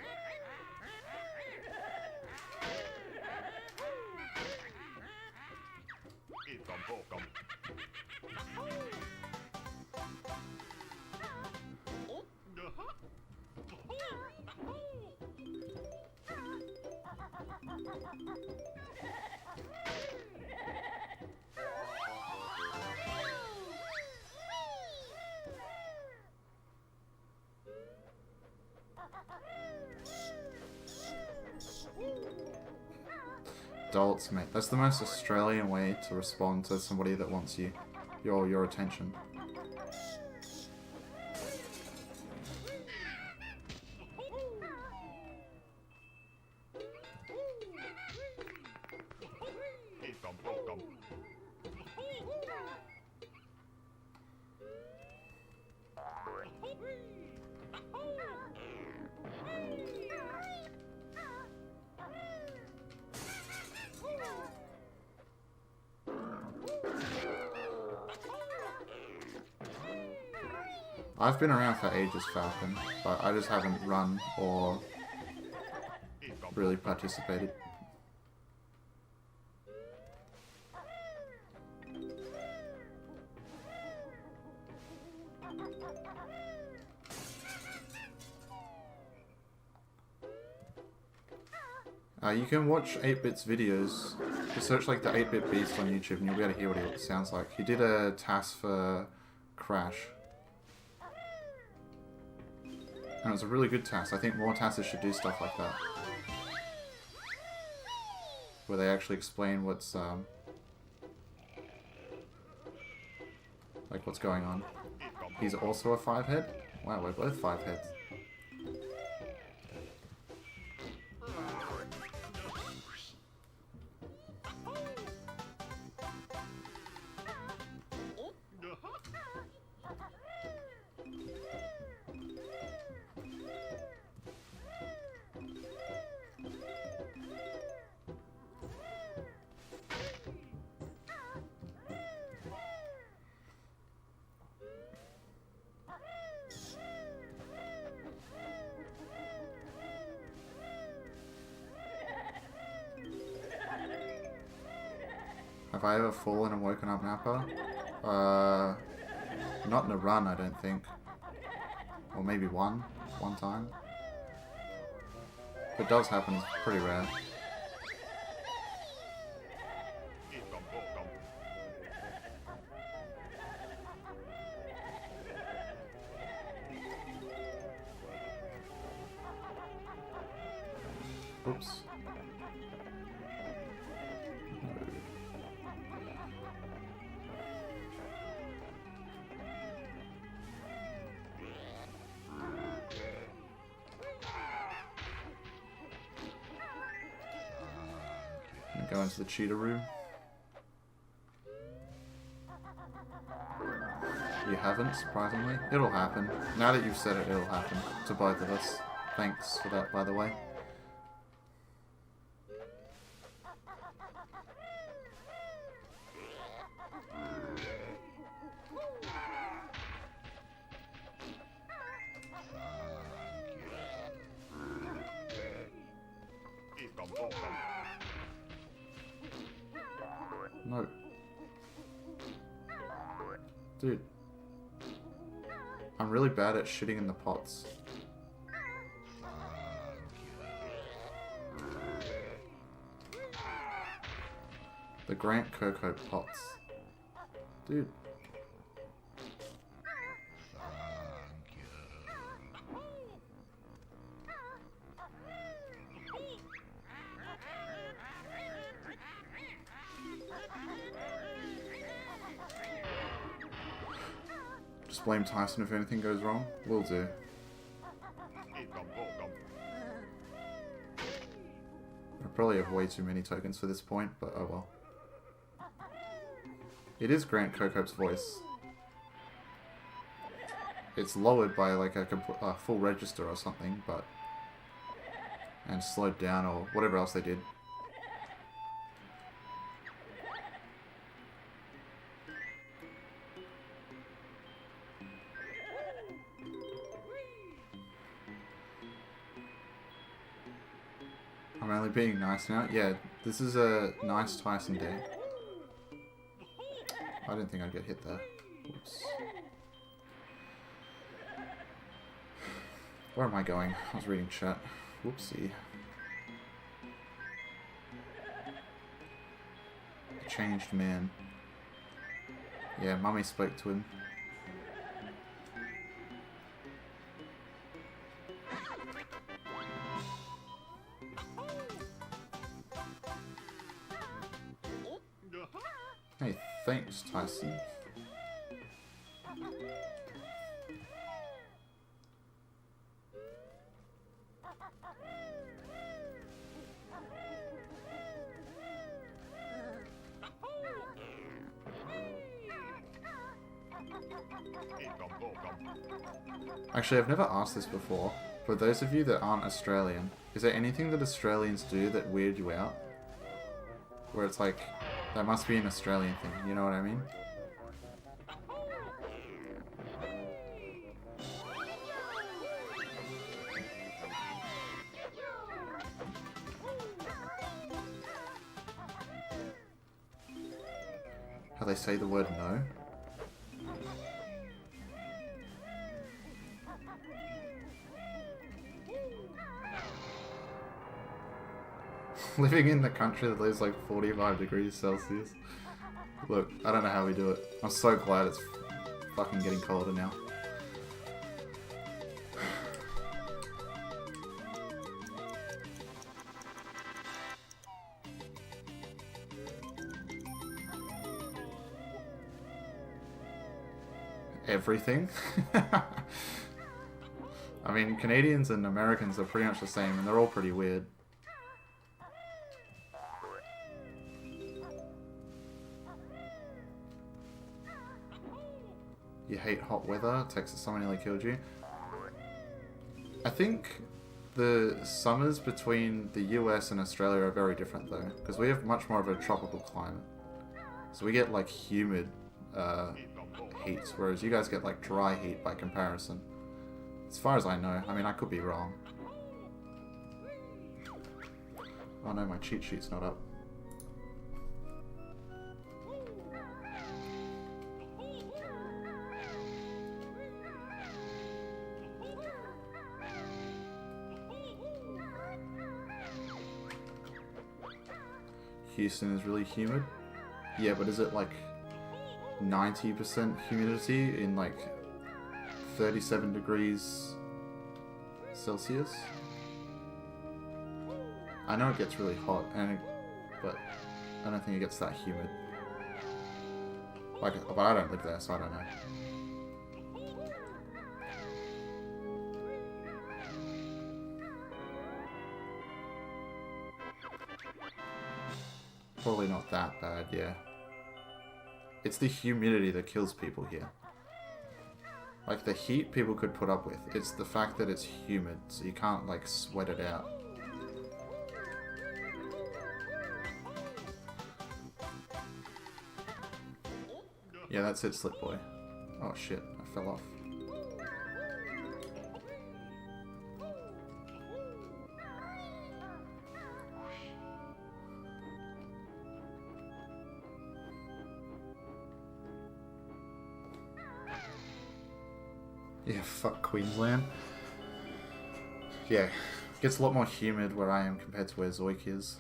Dolts, mate. That's the most Australian way to respond to somebody that wants you, your attention. I've been around for ages, Falcon, but I just haven't run or really participated. You can watch 8-Bit's videos. Just search like the 8-Bit Beast on YouTube and you'll be able to hear what he sounds like. He did a task for Crash. And it was a really good task. I think more tasks should do stuff like that. Where they actually explain what's, like what's going on. He's also a 5-head? Wow, we're both 5-heads. Have I ever fallen and woken up Nappa? Not in a run, I don't think. Or maybe one time. If it does happen, it's pretty rare. Oops. go into the cheetah room. You haven't, surprisingly. It'll happen. Now that you've said it, it'll happen to both of us. Thanks for that, by the way. No. Dude. I'm really bad at shitting in the pots. The Grant Cocoa pots. Dude. Just blame Tyson if anything goes wrong. Will do. I probably have way too many tokens for this point, but oh well. It is Grant Cocope's voice. It's lowered by like a full register or something, but... and slowed down or whatever else they did. I'm only being nice now. Yeah, this is a nice Tyson day. I didn't think I'd get hit there. Oops. Where am I going? I was reading chat. Whoopsie. Changed man. Yeah, Mummy spoke to him. Hey, thanks, Tyson. Actually, I've never asked this before. For those of you that aren't Australian, is there anything that Australians do that weird you out? Where it's like, that must be an Australian thing, you know what I mean? How they say the word no? Living in the country that lives like 45 degrees Celsius. Look, I don't know how we do it. I'm so glad it's fucking getting colder now. Everything? I mean, Canadians and Americans are pretty much the same, and they're all pretty weird. You hate hot weather? Texas someone nearly killed you. I think the summers between the US and Australia are very different though, because we have much more of a tropical climate. So we get like humid heat, whereas you guys get like dry heat by comparison. As far as I know. I mean, I could be wrong. Oh no, my cheat sheet's not up. Houston is really humid. Yeah, but is it like 90% humidity in like 37 degrees Celsius? I know it gets really hot, but I don't think it gets that humid. Like, but I don't live there, so I don't know. Probably not that bad, yeah. It's the humidity that kills people here. Like, the heat people could put up with. It's the fact that it's humid, so you can't, like, sweat it out. Yeah, that's it, Slip Boy. Oh shit, I fell off. Yeah, fuck Queensland. Yeah, it gets a lot more humid where I am compared to where Zoik is.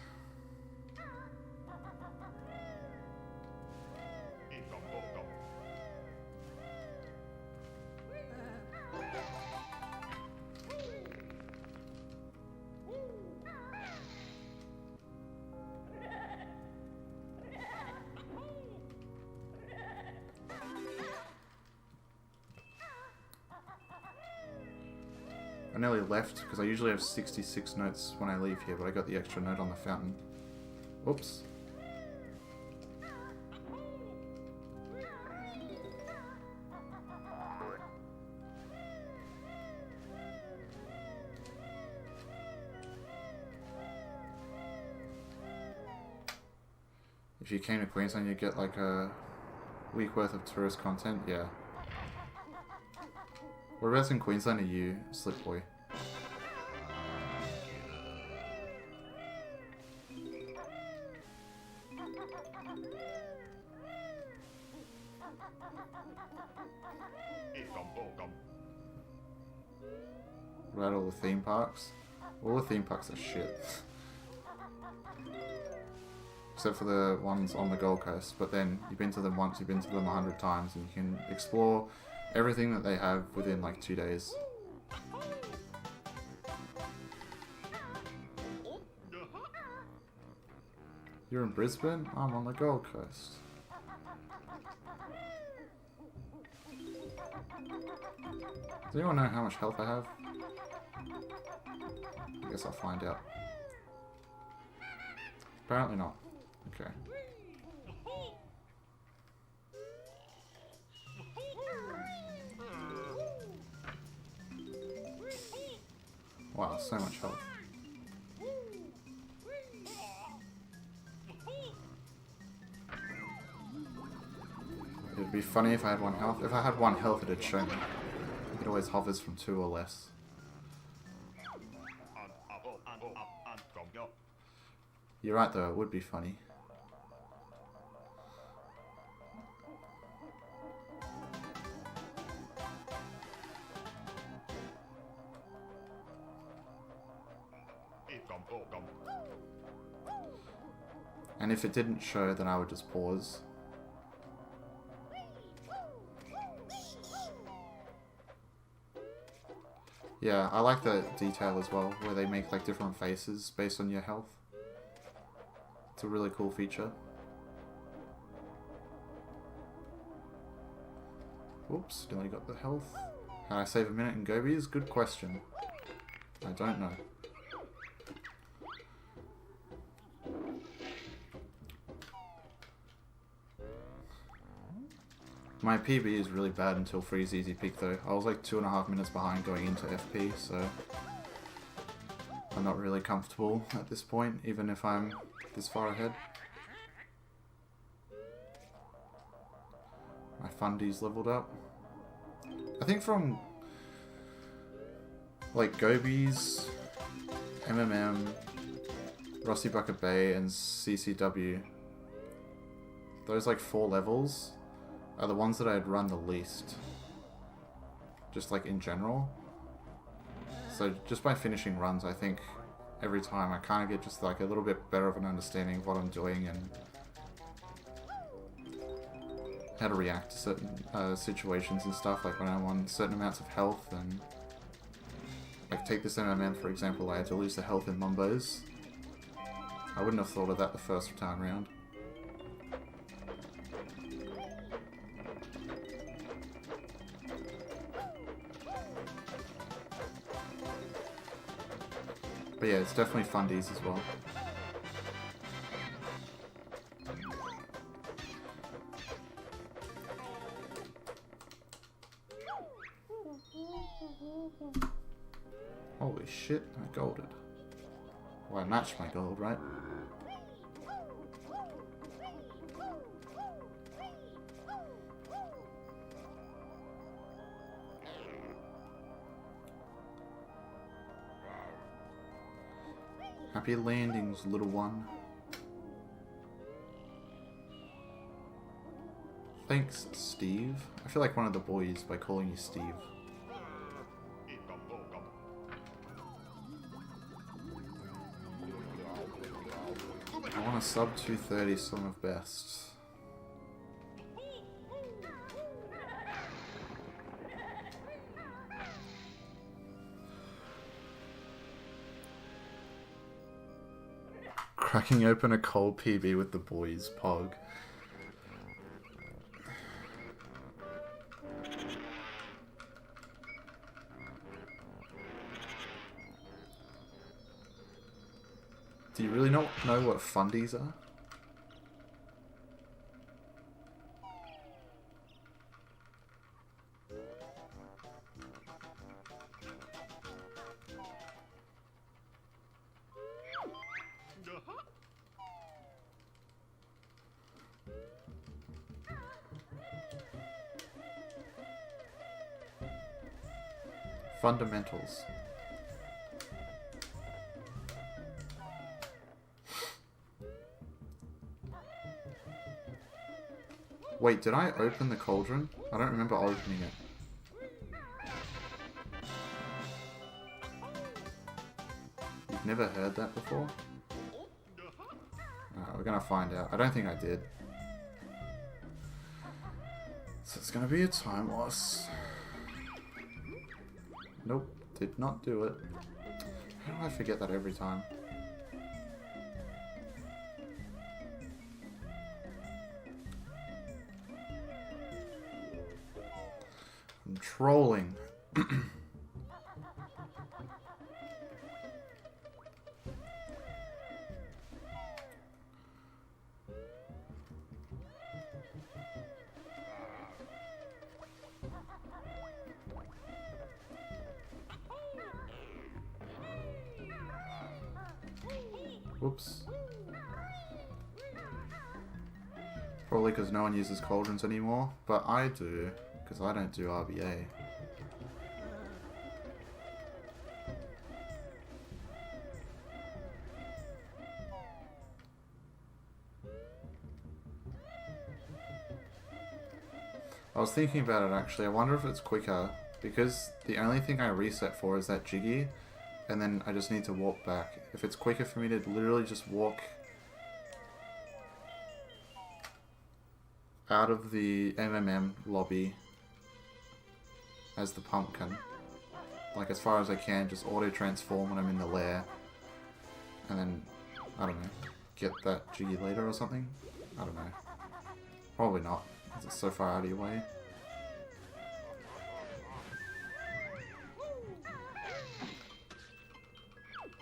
I nearly left because I usually have 66 notes when I leave here, but I got the extra note on the fountain. Oops. If you came to Queensland, you'd get like a week worth of tourist content, yeah. Whereabouts in Queensland are you, Slip Boy? What about all the theme parks? All the theme parks are shit. Except for the ones on the Gold Coast, but then you've been to them once, you've been to them 100 times, and you can explore everything that they have within like 2 days. You're in Brisbane? I'm on the Gold Coast. Does anyone know how much health I have? I guess I'll find out. Apparently not. Okay. Wow, so much health. It'd be funny if I had 1 health. If I had 1 health, it'd show me. It always hovers from 2 or less. You're right though, it would be funny. And if it didn't show, then I would just pause. Yeah, I like the detail as well, where they make like different faces based on your health. It's a really cool feature. Oops, nearly got the health. Can I save a minute in Gobi's? Good question. I don't know. My PB is really bad until Freeze Easy Peak though. I was like 2.5 minutes behind going into FP, so I'm not really comfortable at this point, even if I'm this far ahead. My Fundy's leveled up. I think from like Gobi's, MMM, Rusty Bucket Bay, and CCW, those like 4 levels are the ones that I'd run the least. Just like in general. So just by finishing runs, I think every time I kind of get just like a little bit better of an understanding of what I'm doing and how to react to certain situations and stuff, like when I'm on certain amounts of health. And like take this MMM for example, I had to lose the health in Mumbos. I wouldn't have thought of that the first time round. But yeah, it's definitely Fundies as well. Holy shit, I golded. Well, I matched my gold, right? Happy landings, little one. Thanks, Steve. I feel like one of the boys by calling you Steve. I want a sub 230 Song of Best. Cracking open a cold PB with the boys, Pog. Do you really not know what fundies are? Fundamentals. Wait, did I open the cauldron? I don't remember opening it. You've never heard that before? We're gonna find out. I don't think I did. So it's gonna be a time loss. Nope, did not do it. How do I forget that every time? I'm trolling. Whoops. Probably because no one uses cauldrons anymore, but I do, because I don't do RBA. I was thinking about it actually. I wonder if it's quicker, because the only thing I reset for is that Jiggy, and then I just need to walk back. If it's quicker for me to literally just walk out of the MMM lobby as the pumpkin, like as far as I can, just auto-transform when I'm in the lair, and then, I don't know, get that Jiggy later or something? I don't know. Probably not, because it's so far out of your way.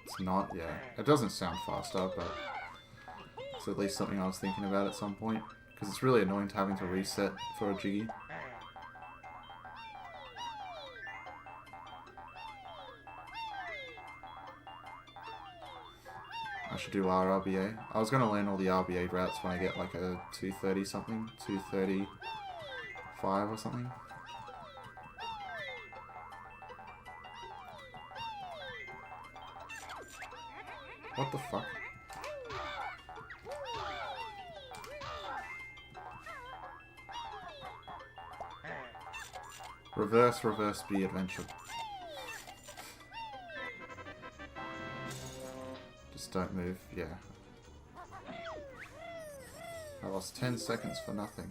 It's not, yeah. It doesn't sound faster, but it's at least something I was thinking about at some point. Because it's really annoying to having to reset for a Jiggy. I should do RBA. I was going to learn all the RBA routes when I get like a 230 something, 235 or something. What the fuck? Reverse B adventure. Just don't move, yeah. I lost 10 seconds for nothing.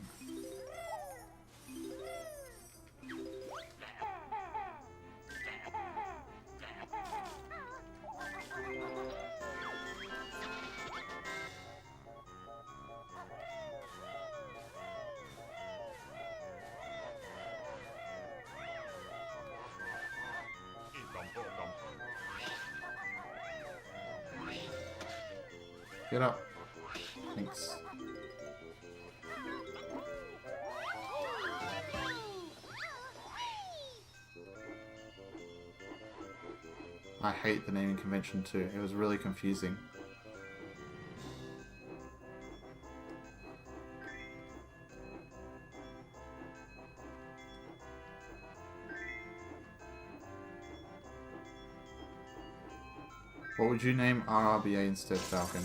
Get up. Thanks. I hate the naming convention too. It was really confusing. What would you name RBA instead, Falcon?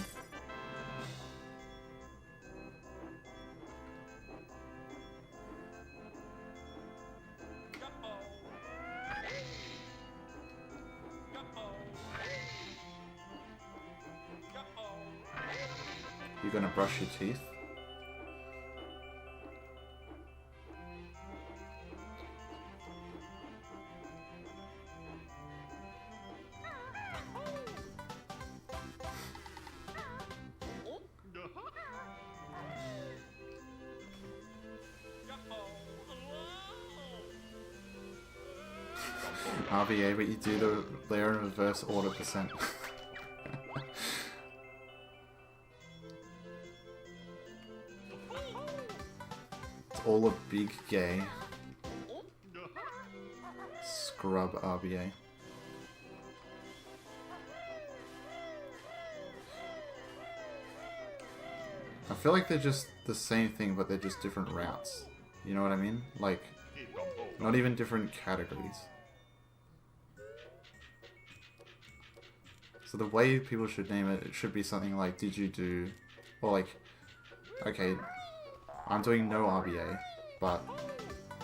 You're gonna brush your teeth? RBA, but you do the lair in reverse order percent. It's all a big gay. Scrub RBA. I feel like they're just the same thing, but they're just different routes. You know what I mean? Like, not even different categories. So the way people should name it, it should be something like, did you do, or like, okay, I'm doing no RBA, but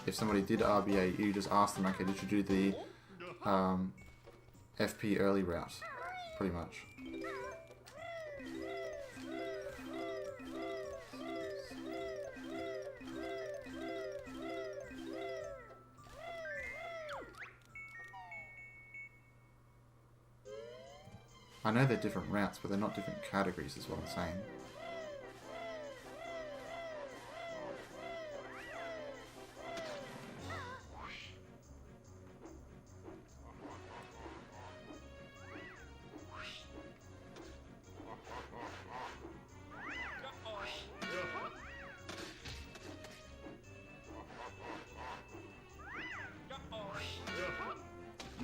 if somebody did RBA, you just ask them, okay, did you do the FP early route, pretty much. I know they're different routes, but they're not different categories, is what I'm saying.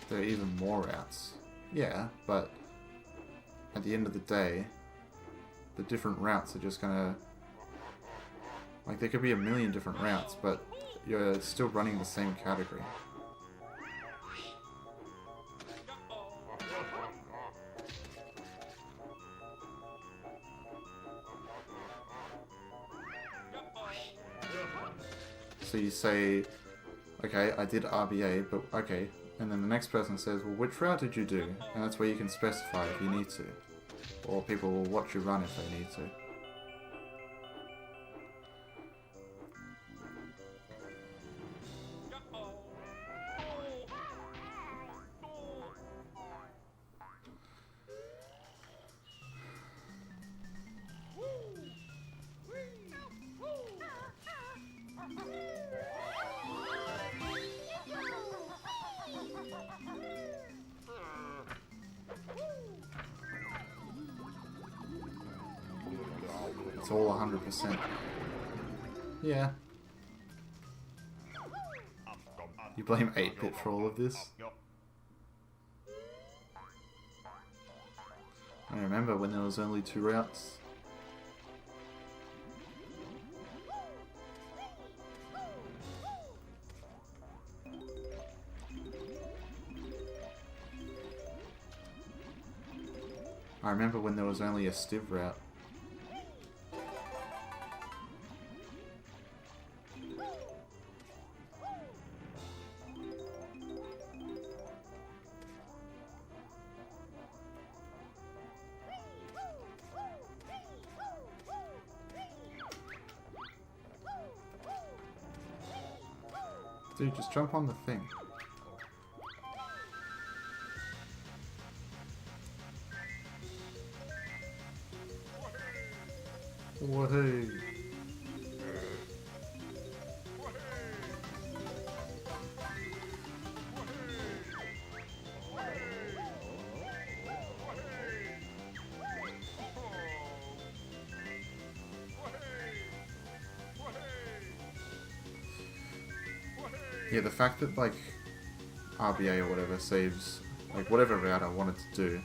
There are even more routes. Yeah, but at the end of the day, the different routes are just gonna... Like, there could be a million different routes, but you're still running the same category. So you say, okay, I did RBA, but okay, and then the next person says, well, which route did you do? And that's where you can specify if you need to. Or people will watch you run if they need to. It's all 100%. Yeah. You blame 8-bit for all of this? I remember when there was only 2 routes. I remember when there was only a stiv route. Dude, just jump on the thing. Woohoo! Yeah, the fact that, like, RBA or whatever saves like whatever route I wanted to do,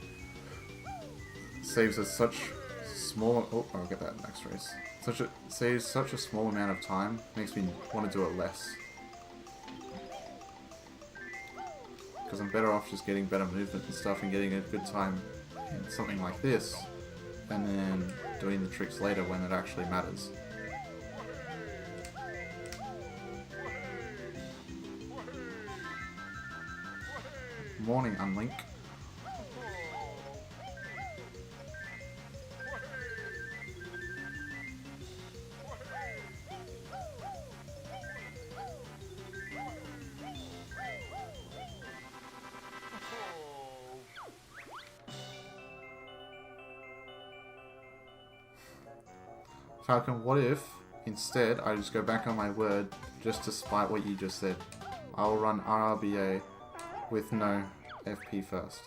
saves us such small. Oh, I'll get that next race. Saves such a small amount of time. Makes me want to do it less. Because I'm better off just getting better movement and stuff and getting a good time in something like this, and then doing the tricks later when it actually matters. Morning, Unlink. Falcon, what if instead I just go back on my word just to spite what you just said? I'll run RBA with no FP first.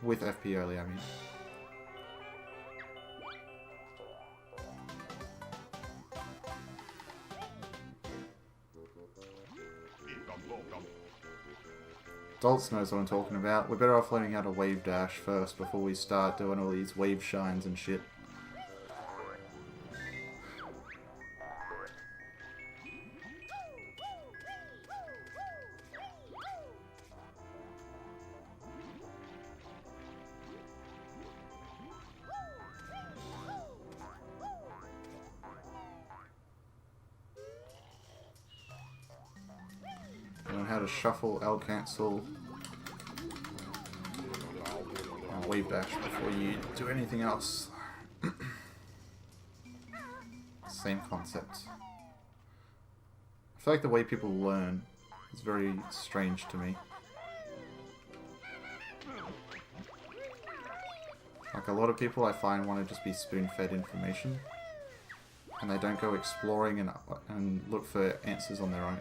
With FP early, I mean. Doltz knows what I'm talking about. We're better off learning how to wave dash first before we start doing all these wave shines and shit. Learn how to shuffle, L cancel, and wave dash before you do anything else. Same concept. I feel like the way people learn is very strange to me. Like a lot of people I find want to just be spoon-fed information, and they don't go exploring and look for answers on their own.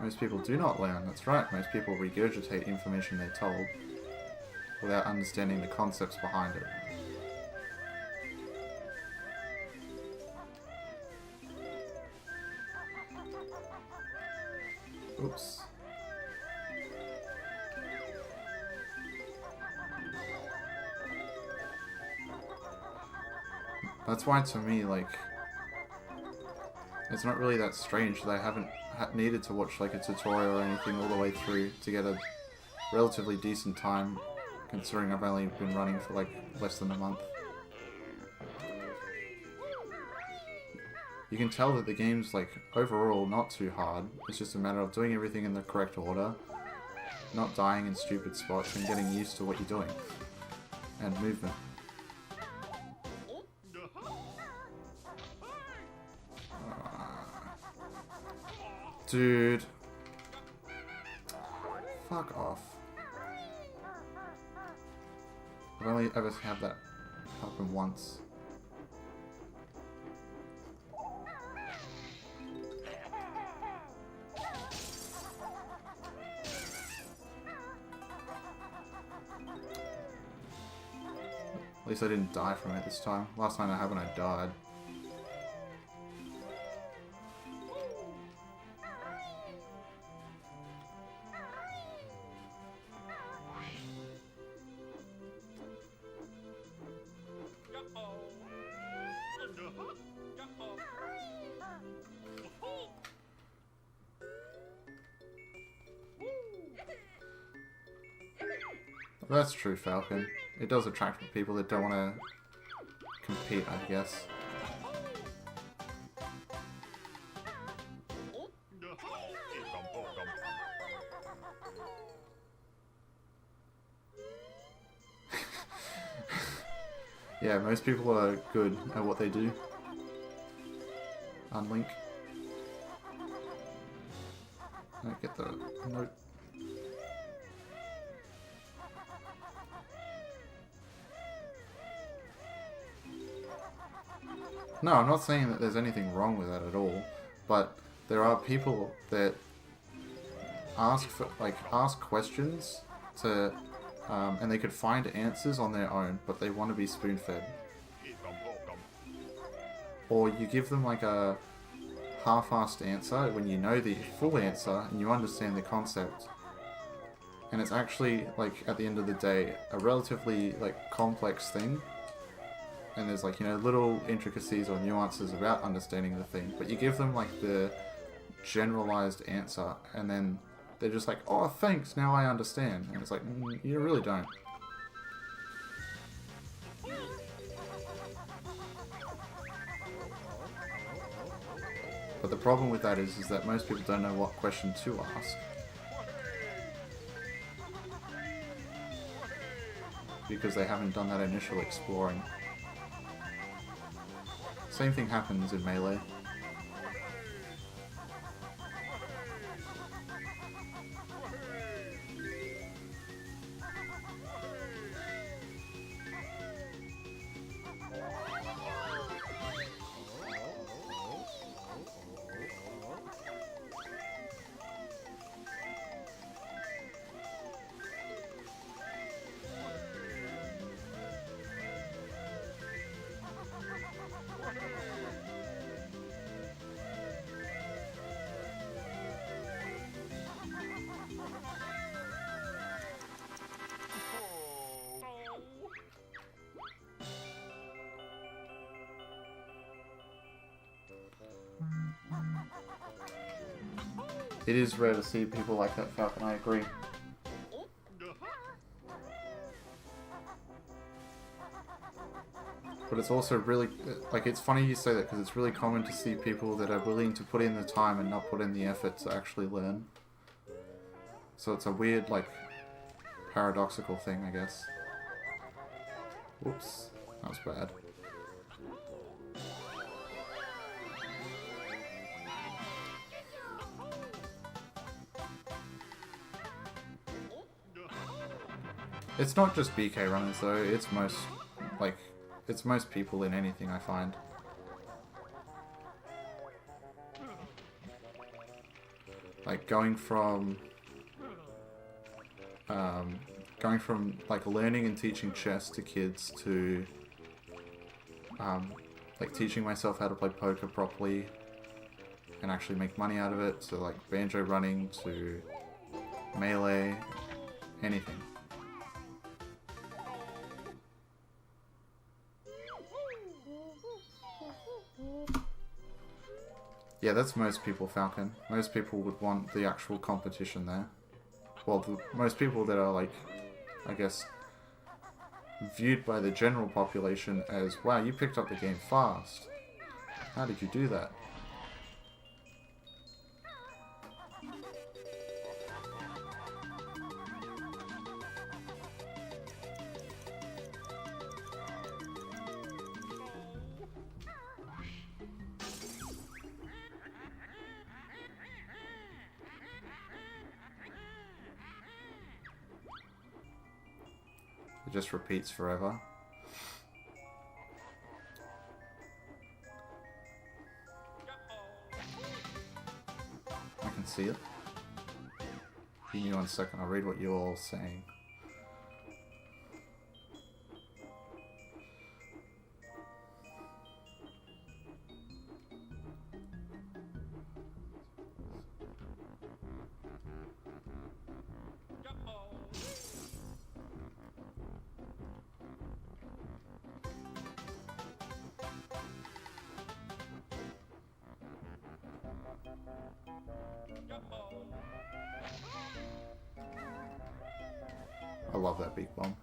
Most people do not learn, that's right, most people regurgitate information they're told without understanding the concepts behind it. Oops. That's why to me, like, it's not really that strange that I haven't needed to watch like a tutorial or anything all the way through to get a relatively decent time, considering I've only been running for like less than a month. You can tell that the game's like overall not too hard. It's just a matter of doing everything in the correct order, not dying in stupid spots, and getting used to what you're doing. And movement. Dude. Fuck off. I've only ever had that happen once. At least I didn't die from it this time. Last time that happened, I died. That's true, Falcon. It does attract people that don't want to compete, I guess. Yeah, most people are good at what they do. Unlink. I get the note. No, I'm not saying that there's anything wrong with that at all, but there are people that ask questions to, and they could find answers on their own, but they want to be spoon-fed. Or you give them like a half-assed answer when you know the full answer and you understand the concept. And it's actually, like, at the end of the day, a relatively, like, complex thing. And there's, like, you know, little intricacies or nuances about understanding the thing. But you give them, like, the generalized answer, and then they're just like, oh, thanks, now I understand. And it's like, you really don't. But the problem with that is that most people don't know what question to ask. Because they haven't done that initial exploring. Same thing happens in Melee. It is rare to see people like that, Falcon, I agree. But it's also really, like, it's funny you say that because it's really common to see people that are willing to put in the time and not put in the effort to actually learn. So it's a weird, like, paradoxical thing, I guess. Whoops, that was bad. It's not just BK runners though, it's most, like, it's most people in anything I find. Like going from like learning and teaching chess to kids to like teaching myself how to play poker properly and actually make money out of it, to like banjo running to Melee, anything. Yeah, that's most people, Falcon. Most people would want the actual competition there. Well, most people that are, like, I guess, viewed by the general population as, wow, you picked up the game fast. How did you do that? It just repeats forever. I can see it. Give me 1 second, I'll read what you're all saying. I love that big bomb.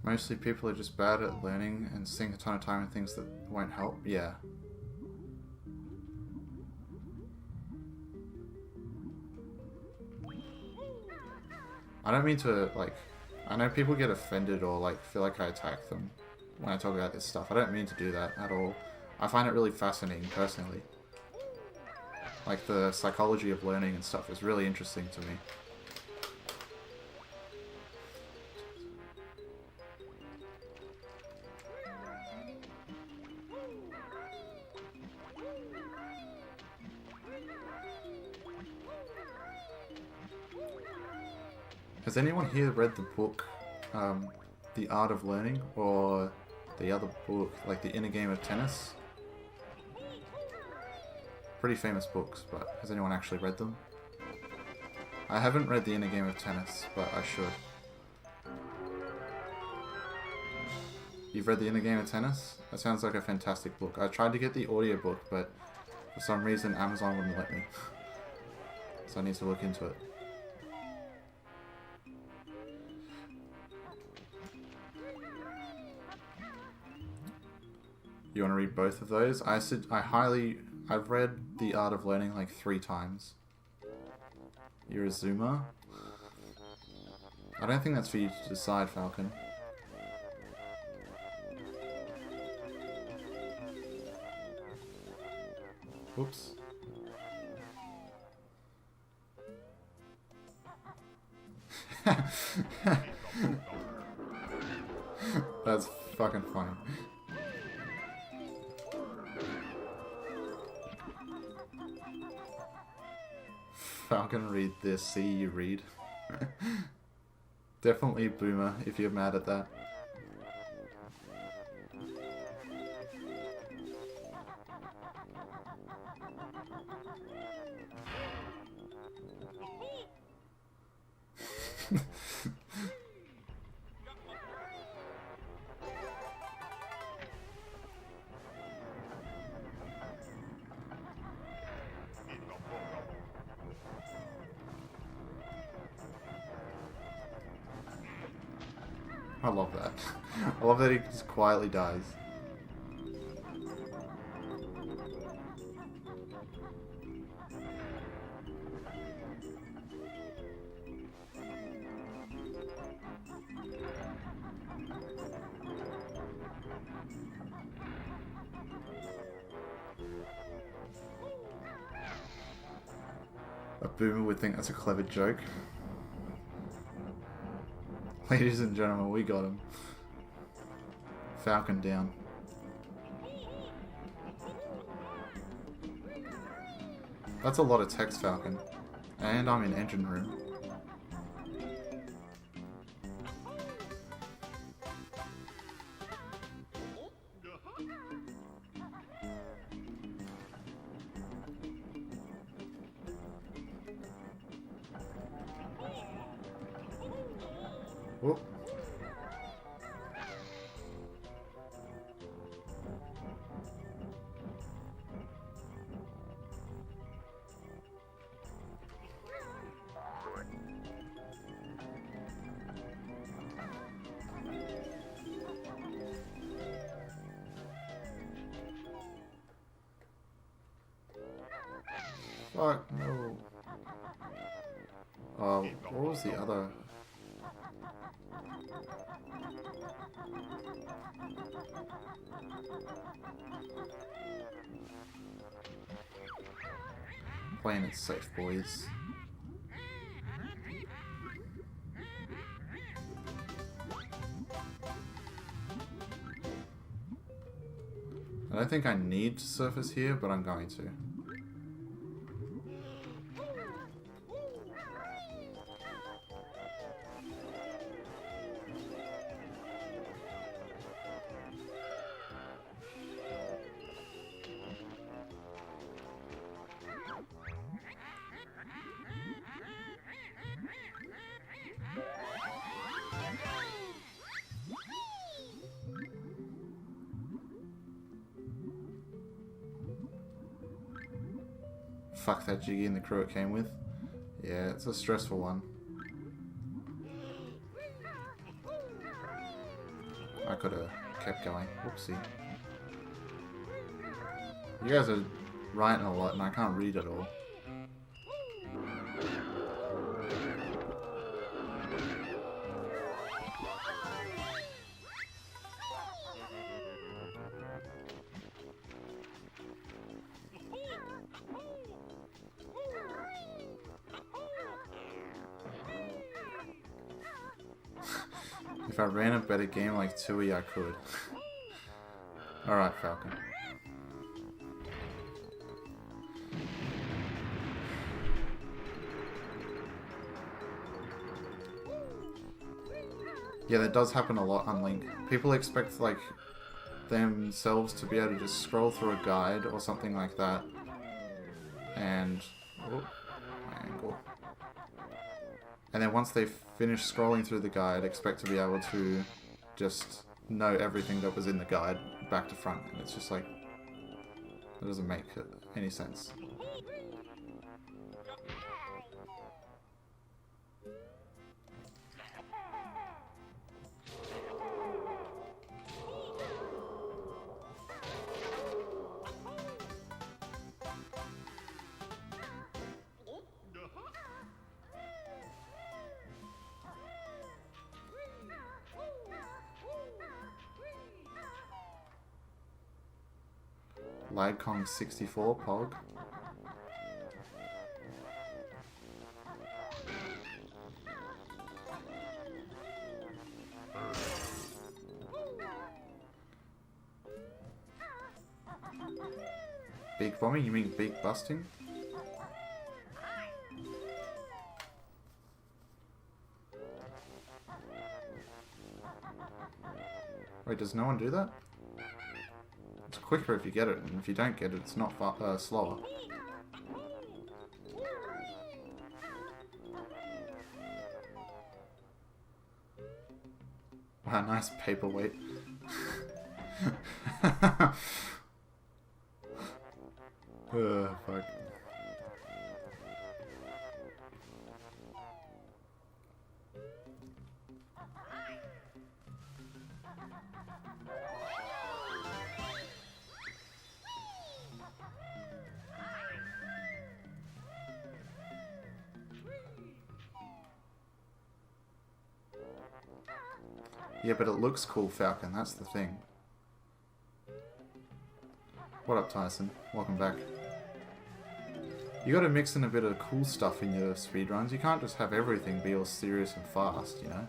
Mostly people are just bad at learning and sink a ton of time in things that won't help. Yeah. I don't mean to, like, I know people get offended or, like, feel like I attack them when I talk about this stuff. I don't mean to do that at all. I find it really fascinating, personally. Like, the psychology of learning and stuff is really interesting to me. Has anyone here read the book, The Art of Learning, or the other book, like The Inner Game of Tennis. Pretty famous books, but has anyone actually read them? I haven't read The Inner Game of Tennis, but I should. You've read The Inner Game of Tennis? That sounds like a fantastic book. I tried to get the audiobook, but for some reason Amazon wouldn't let me. So I need to look into it. You want to read both of those? I've read The Art of Learning like 3 times. You're a Zoomer? I don't think that's for you to decide, Falcon. Whoops. That's fucking funny. Falcon, read this, see you read. Definitely boomer if you're mad at that. I love that. I love that he just quietly dies. A boomer would think that's a clever joke. Ladies and gentlemen, we got him. Falcon down. That's a lot of text, Falcon. And I'm in engine room. Whoop. Fuck, no. What was the other? Playing it safe, boys. I don't think I need to surface here, but I'm going to. Fuck that Jiggy and the crew it came with. Yeah, it's a stressful one. I could have kept going. Whoopsie. You guys are writing a lot and I can't read it all. If I ran a better game like Tui, I could. Alright, Falcon. Yeah, that does happen a lot on Link. People expect, like, themselves to be able to just scroll through a guide or something like that. And... oh, my angle. And then once they finish scrolling through the guide, expect to be able to just know everything that was in the guide back to front. And it's just like... it doesn't make any sense. Lagkong 64 Pog. Big bombing? You mean big busting? Wait, does no one do that? It's quicker if you get it, and if you don't get it, it's not slower. Wow, nice paperweight. Fuck. Yeah, but it looks cool, Falcon, that's the thing. What up, Tyson? Welcome back. You gotta mix in a bit of cool stuff in your speedruns. You can't just have everything be all serious and fast, you know?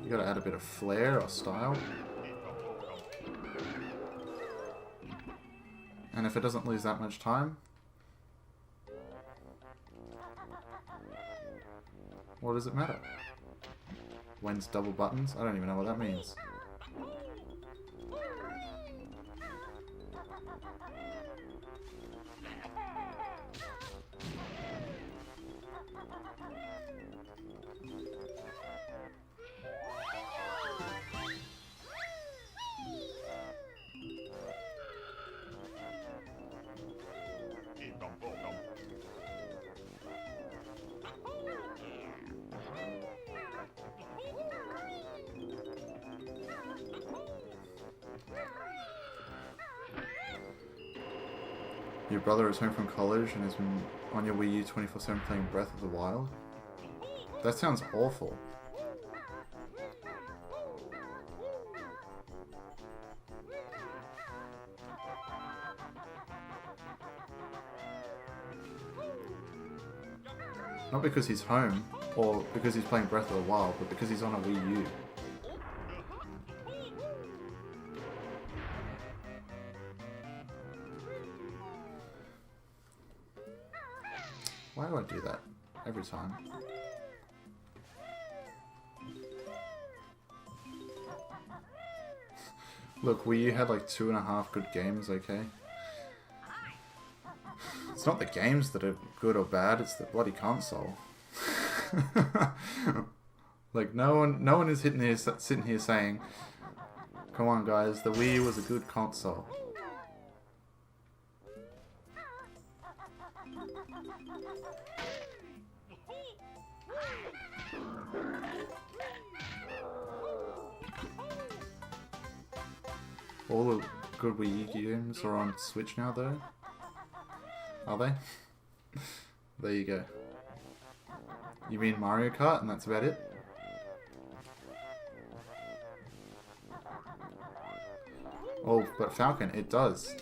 You gotta add a bit of flair or style. And if it doesn't lose that much time, what does it matter? When's double buttons? I don't even know what that means. Your brother is home from college and has been on your Wii U 24/7 playing Breath of the Wild? That sounds awful. Not because he's home, or because he's playing Breath of the Wild, but because he's on a Wii U. Why do I do that every time? Look, Wii U had like 2.5 good games, okay? It's not the games that are good or bad, it's the bloody console. Like, no one is sitting here saying, come on guys, the Wii U was a good console. All the good Wii U games are on Switch now, though. Are they? There you go. You mean Mario Kart and that's about it? Oh, but Falcon, it does.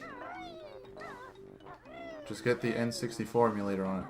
Just get the N64 emulator on it.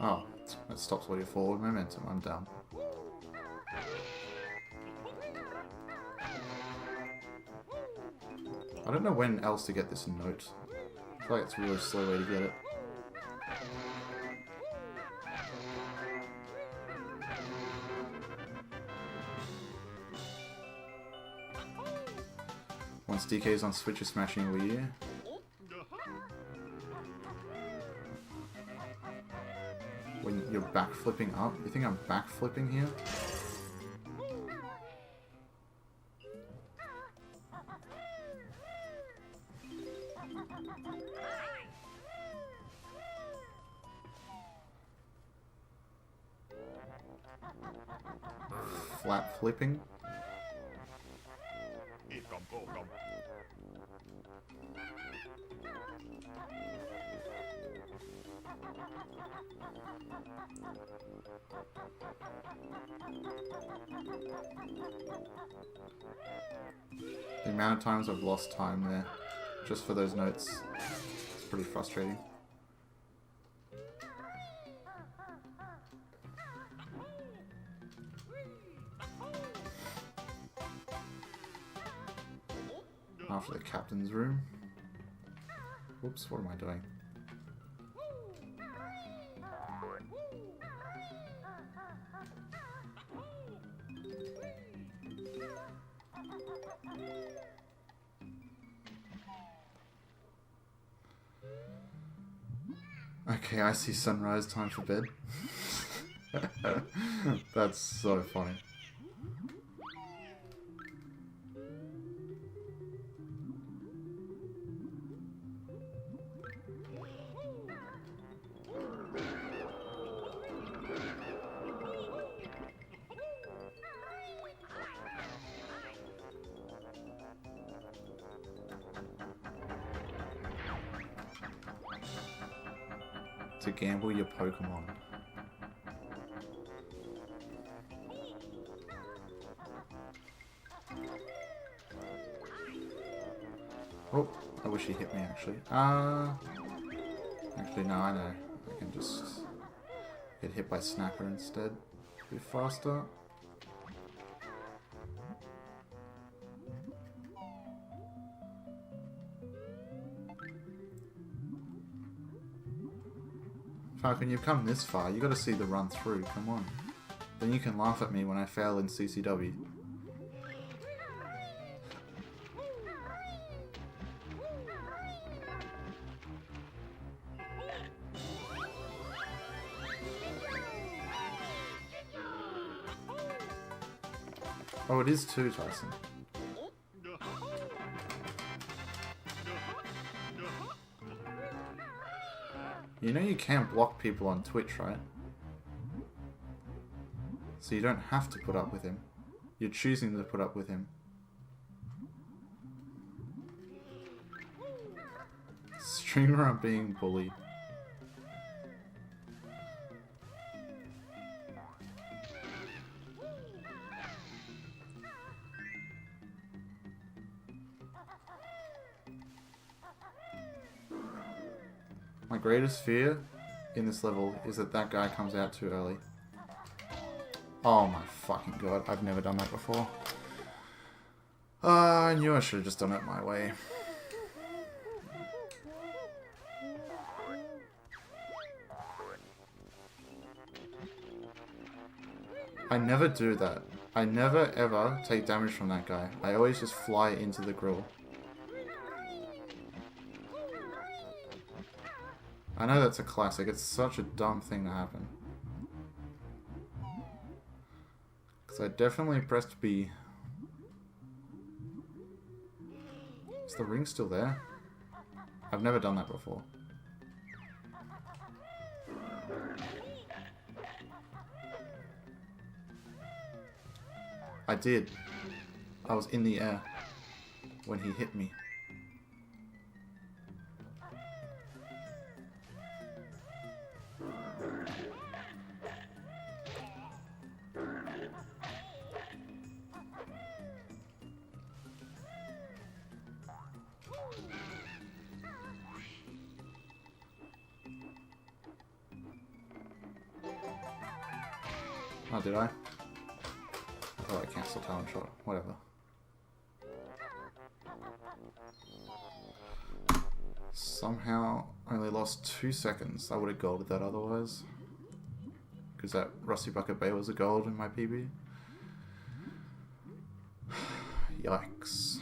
Oh, that stops all your forward momentum. I'm down. I don't know when else to get this note. I feel like it's a really slow way to get it. Once DK's on Switch, you're smashing Wii U. When you're backflipping up? You think I'm backflipping here? Flat flipping? The amount of times I've lost time there, just for those notes, it's pretty frustrating. After the captain's room. Whoops, what am I doing? Okay, I see sunrise, time for bed. That's so funny. To gamble your Pokemon. Oh, I wish he hit me actually. Actually no, I know. I can just get hit by Snapper instead. Be faster. Falcon, you've come this far, you gotta see the run through, come on. Then you can laugh at me when I fail in CCW. Oh, it is too, Tyson. You know you can't block people on Twitch, right? So you don't have to put up with him. You're choosing to put up with him. Streamer are being bullied. My greatest fear in this level is that that guy comes out too early. Oh my fucking god, I've never done that before. I knew I should have just done it my way. I never do that. I never ever take damage from that guy. I always just fly into the grill. I know that's a classic. It's such a dumb thing to happen. Because I definitely pressed B. Is the ring still there? I've never done that before. I did. I was in the air when he hit me. Oh, did I? Oh, I cancelled talent shot. Whatever. Somehow only lost 2 seconds. I would have golded that otherwise. Because that Rusty Bucket Bay was a gold in my PB. Yikes.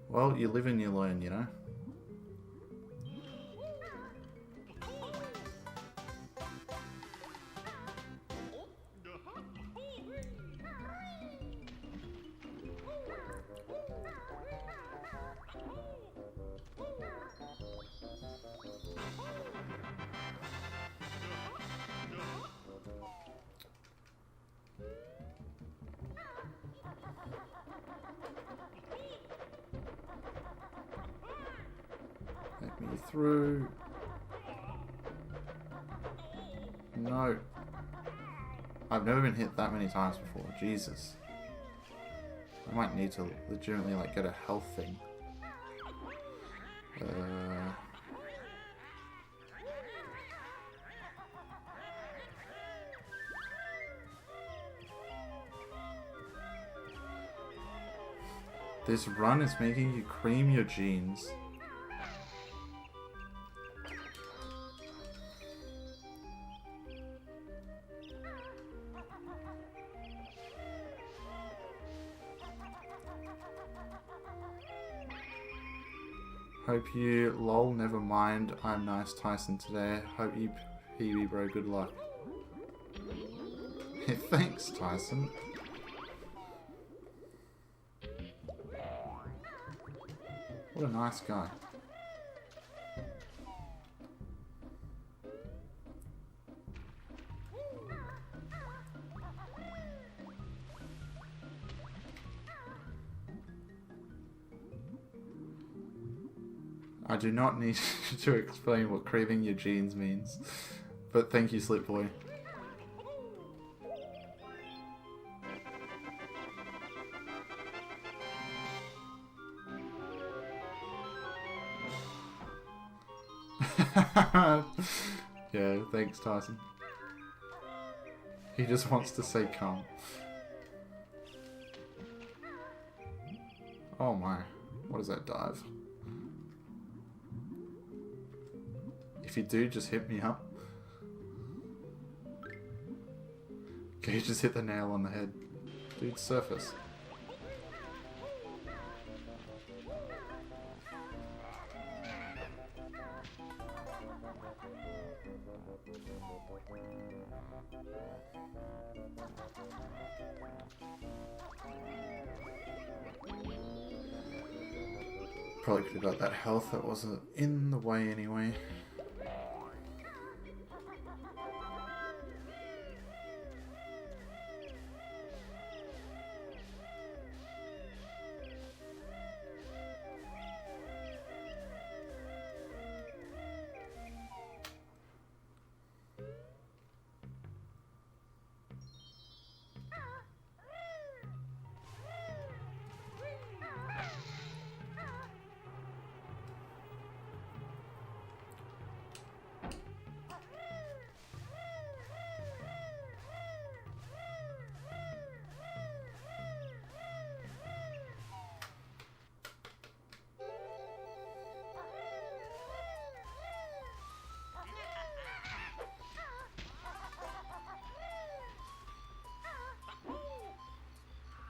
Well, you live and you learn, you know? Let me through. No. I've never been hit that many times before. Jesus. I might need to legitimately like get a health thing. This run is making you cream your jeans. Hope you lol, never mind. I'm nice Tyson today. Hope you PB bro, good luck. Thanks Tyson. What a nice guy. I do not need to explain what creaming your jeans means, but thank you, Slip Boy. Yeah, thanks, Tyson. He just wants to say come. Oh my, what is that dive? If you do, just hit me up. Okay, just hit the nail on the head. Dude, surface. Probably could have got that health that wasn't in the way anyway.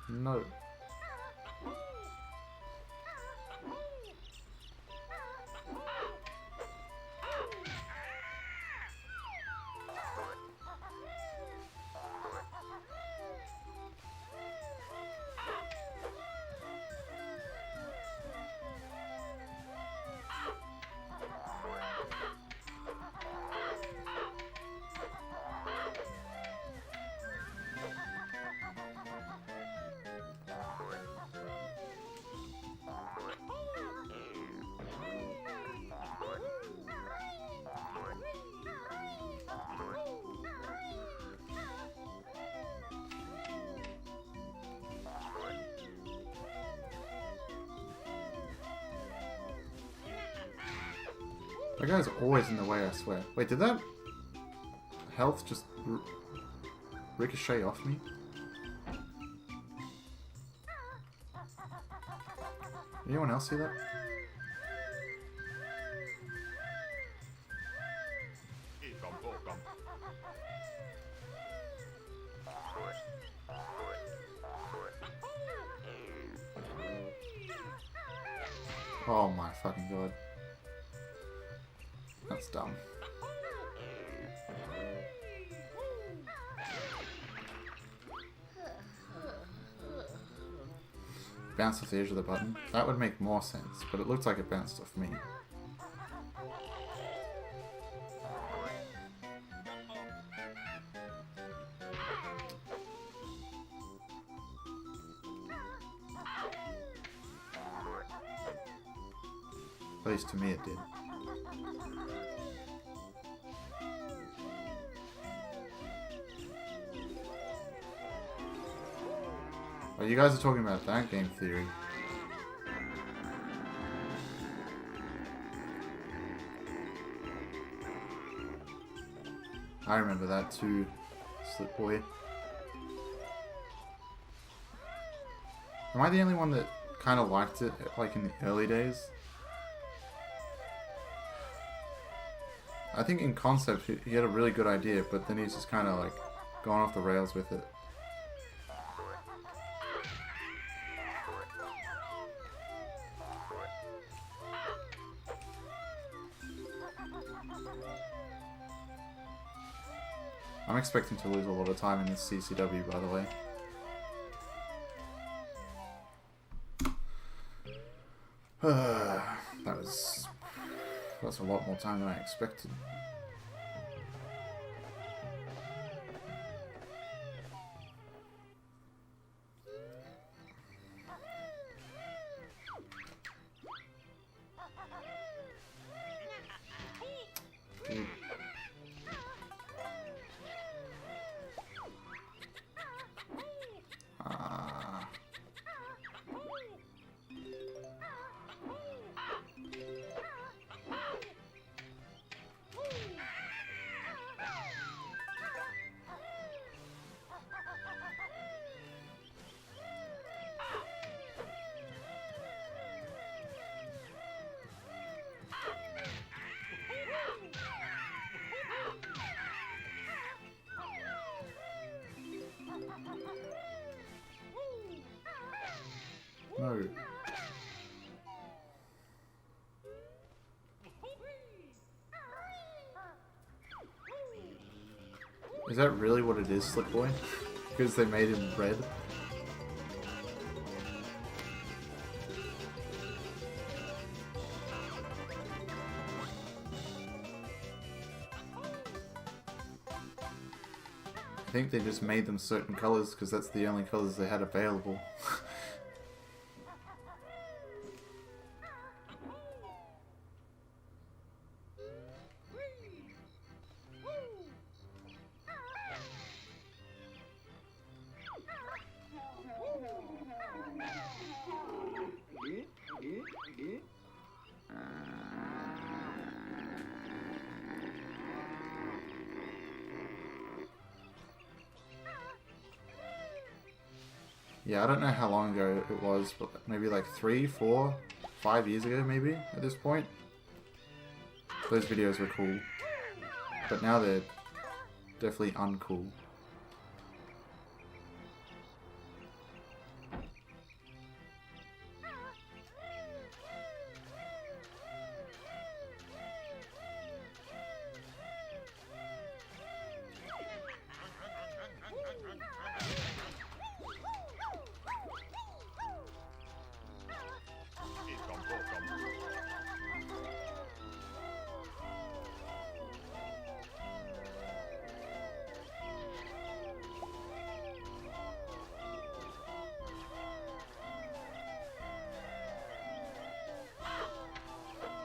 No. That guy's always in the way, I swear. Wait, did that health just ricochet off me? Anyone else see that? Oh my fucking god. That's dumb. Bounce off the edge of the button. That would make more sense, but it looked like it bounced off me. At least to me it did. Oh, you guys are talking about that game theory. I remember that too, Slip Boy. Am I the only one that kind of liked it, like in the early days? I think in concept he had a really good idea, but then he's just kind of like gone off the rails with it. I'm expecting to lose a lot of time in this CCW, by the way. That's a lot more time than I expected. No. Is that really what it is, Slip Boy? Because they made him red? I think they just made them certain colors because that's the only colors they had available. Yeah, I don't know how long ago it was, but maybe like 3, 4, 5 years ago maybe, at this point. Those videos were cool. But now they're definitely uncool.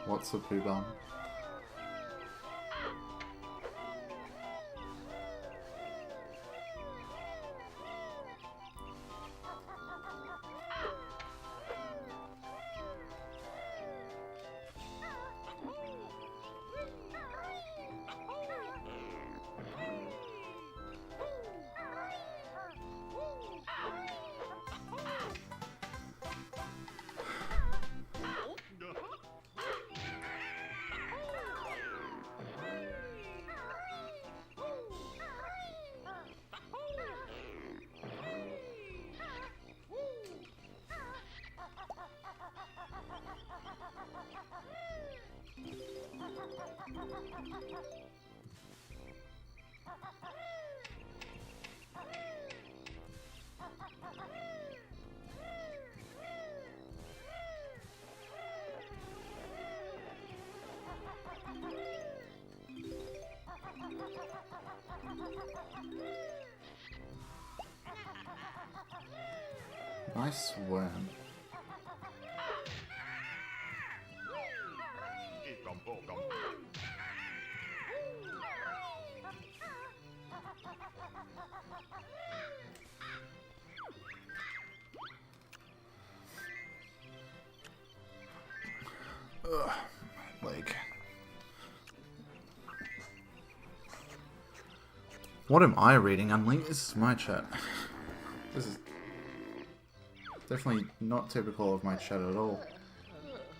What's a poo bum? Nice worm. Ugh, my leg. What am I reading? Unlink. This is my chat. This is definitely not typical of my chat at all.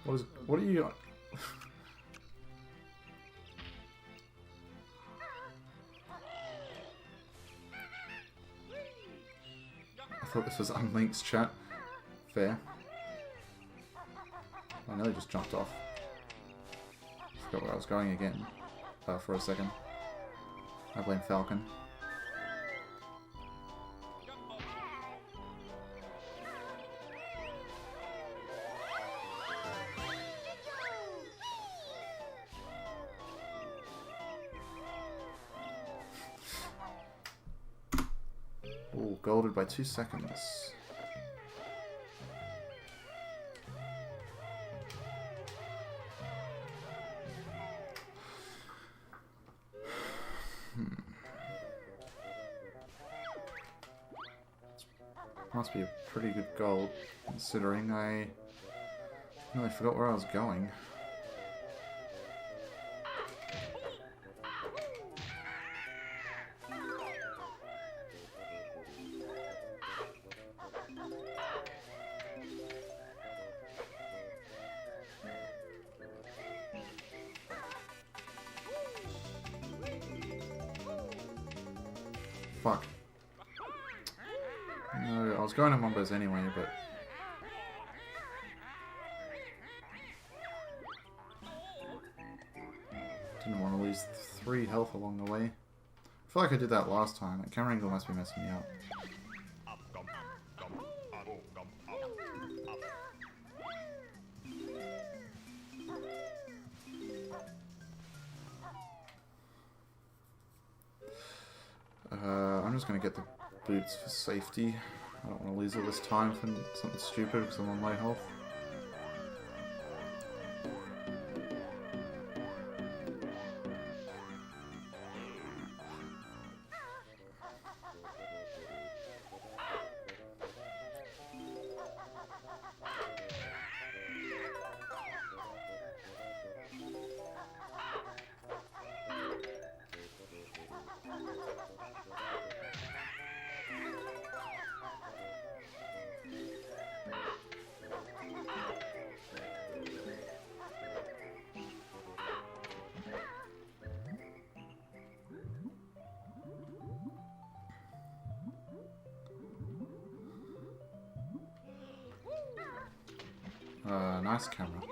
What are you... I thought this was Unlinked's chat. Fair. I nearly just jumped off. Forgot where I was going again. For a second. I blame Falcon. Ooh, golded by 2 seconds. Must be a pretty good gold, considering I nearly forgot where I was going. Fuck. No, I was going to Mumbo's anyway, but... didn't want to lose 3 health along the way. I feel like I did that last time. That camera angle must be messing me up. I'm just going to get the boots for safety. I don't want to lose all this time for something stupid because I'm on low health. Nice camera.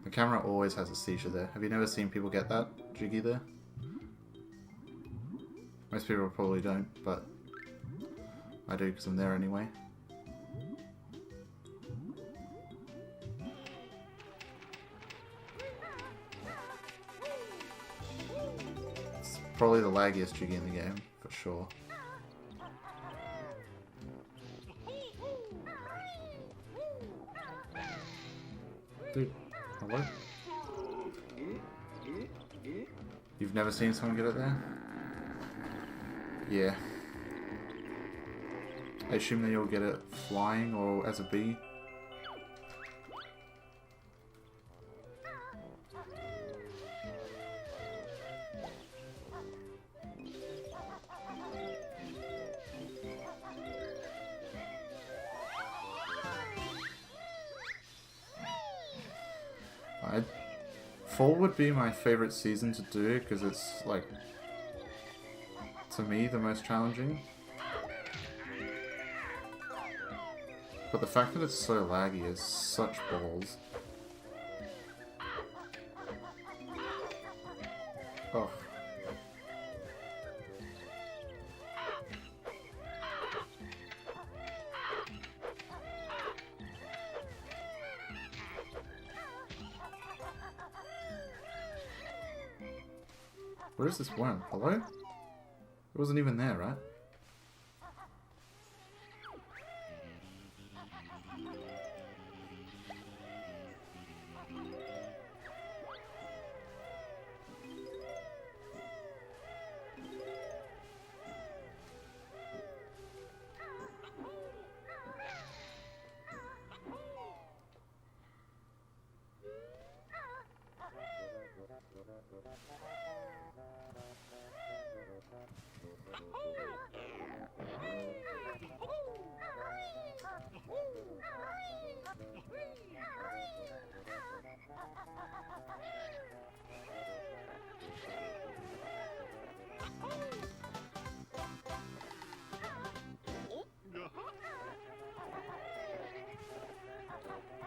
The camera always has a seizure there. Have you never seen people get that Jiggy there? Most people probably don't, but I do because I'm there anyway. Probably the laggiest Jiggy in the game, for sure. Dude, hello? You've never seen someone get it there? Yeah. I assume that you'll get it flying or as a bee. Fall would be my favorite season to do because it's like, to me, the most challenging. But the fact that it's so laggy is such balls. Oh. Where is this worm? Hello? It wasn't even there, right?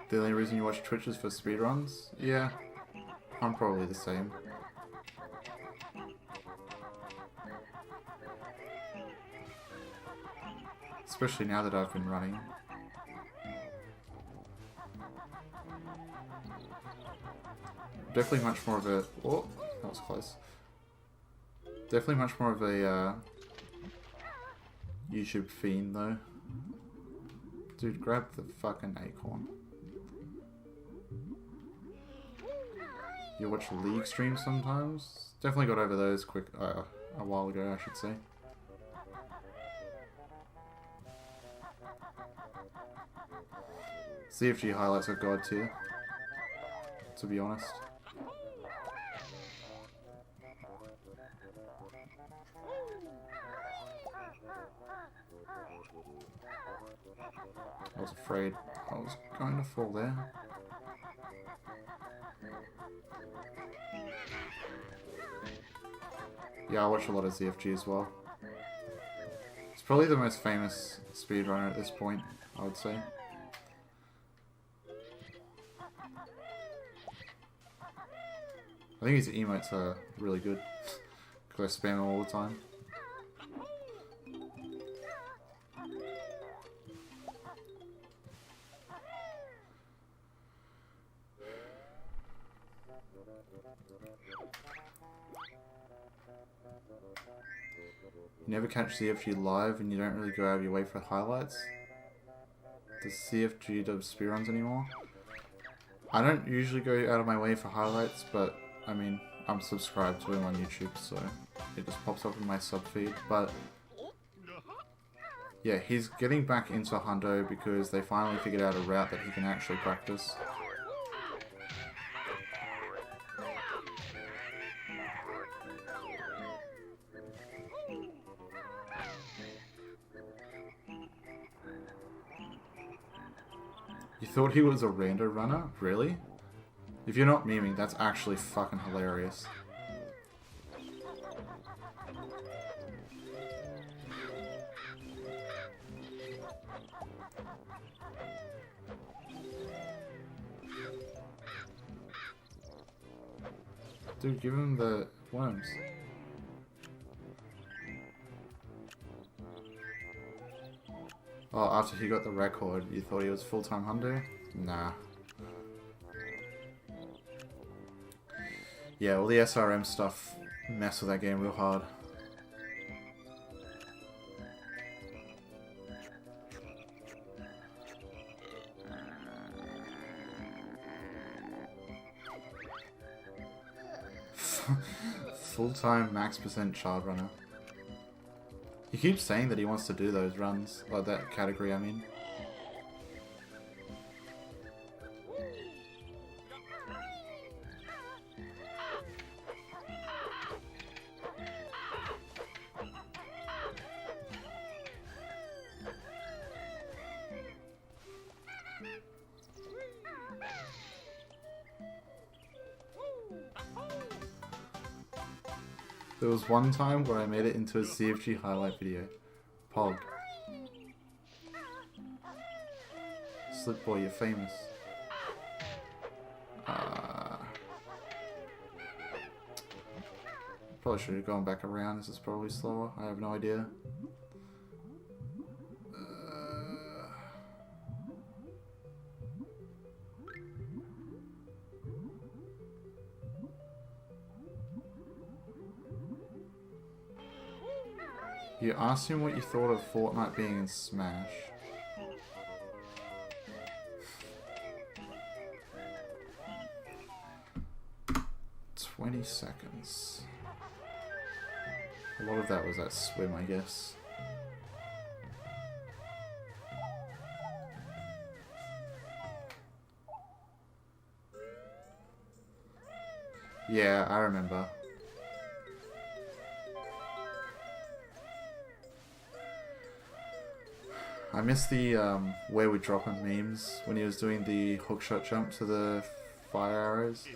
The only reason you watch Twitch is for speedruns? Yeah, I'm probably the same. Especially now that I've been running. Definitely much more of a... Oh, that was close. Definitely much more of a YouTube fiend though. Dude, grab the fucking acorn. You watch League streams sometimes? Definitely got over those quick, a while ago, I should say. CFG highlights are god tier, to be honest. I was afraid I was going to fall there. Yeah, I watch a lot of ZFG as well. It's probably the most famous speedrunner at this point, I would say. I think his emotes are really good, because I spam them all the time. You never catch CFG live and you don't really go out of your way for highlights? Does CFG do speedruns anymore? I don't usually go out of my way for highlights, but I mean, I'm subscribed to him on YouTube, so it just pops up in my sub feed. But yeah, he's getting back into Hundo because they finally figured out a route that he can actually practice. You thought he was a rando runner? Really? If you're not memeing, that's actually fucking hilarious. Dude, give him the worms. Oh, after he got the record, you thought he was full-time hundo? Nah. Yeah, all the SRM stuff mess with that game real hard. Full-time max % child runner. He keeps saying that he wants to do those runs, like that category, I mean. There was one time where I made it into a CFG highlight video. Pog. Slip boy, you're famous. Probably should have gone back around. This is probably slower. I have no idea. You asked him what you thought of Fortnite being in Smash. "20 seconds. A lot of that was that swim, I guess. Yeah, I remember. I missed the where we dropping memes when he was doing the hookshot jump to the fire arrows.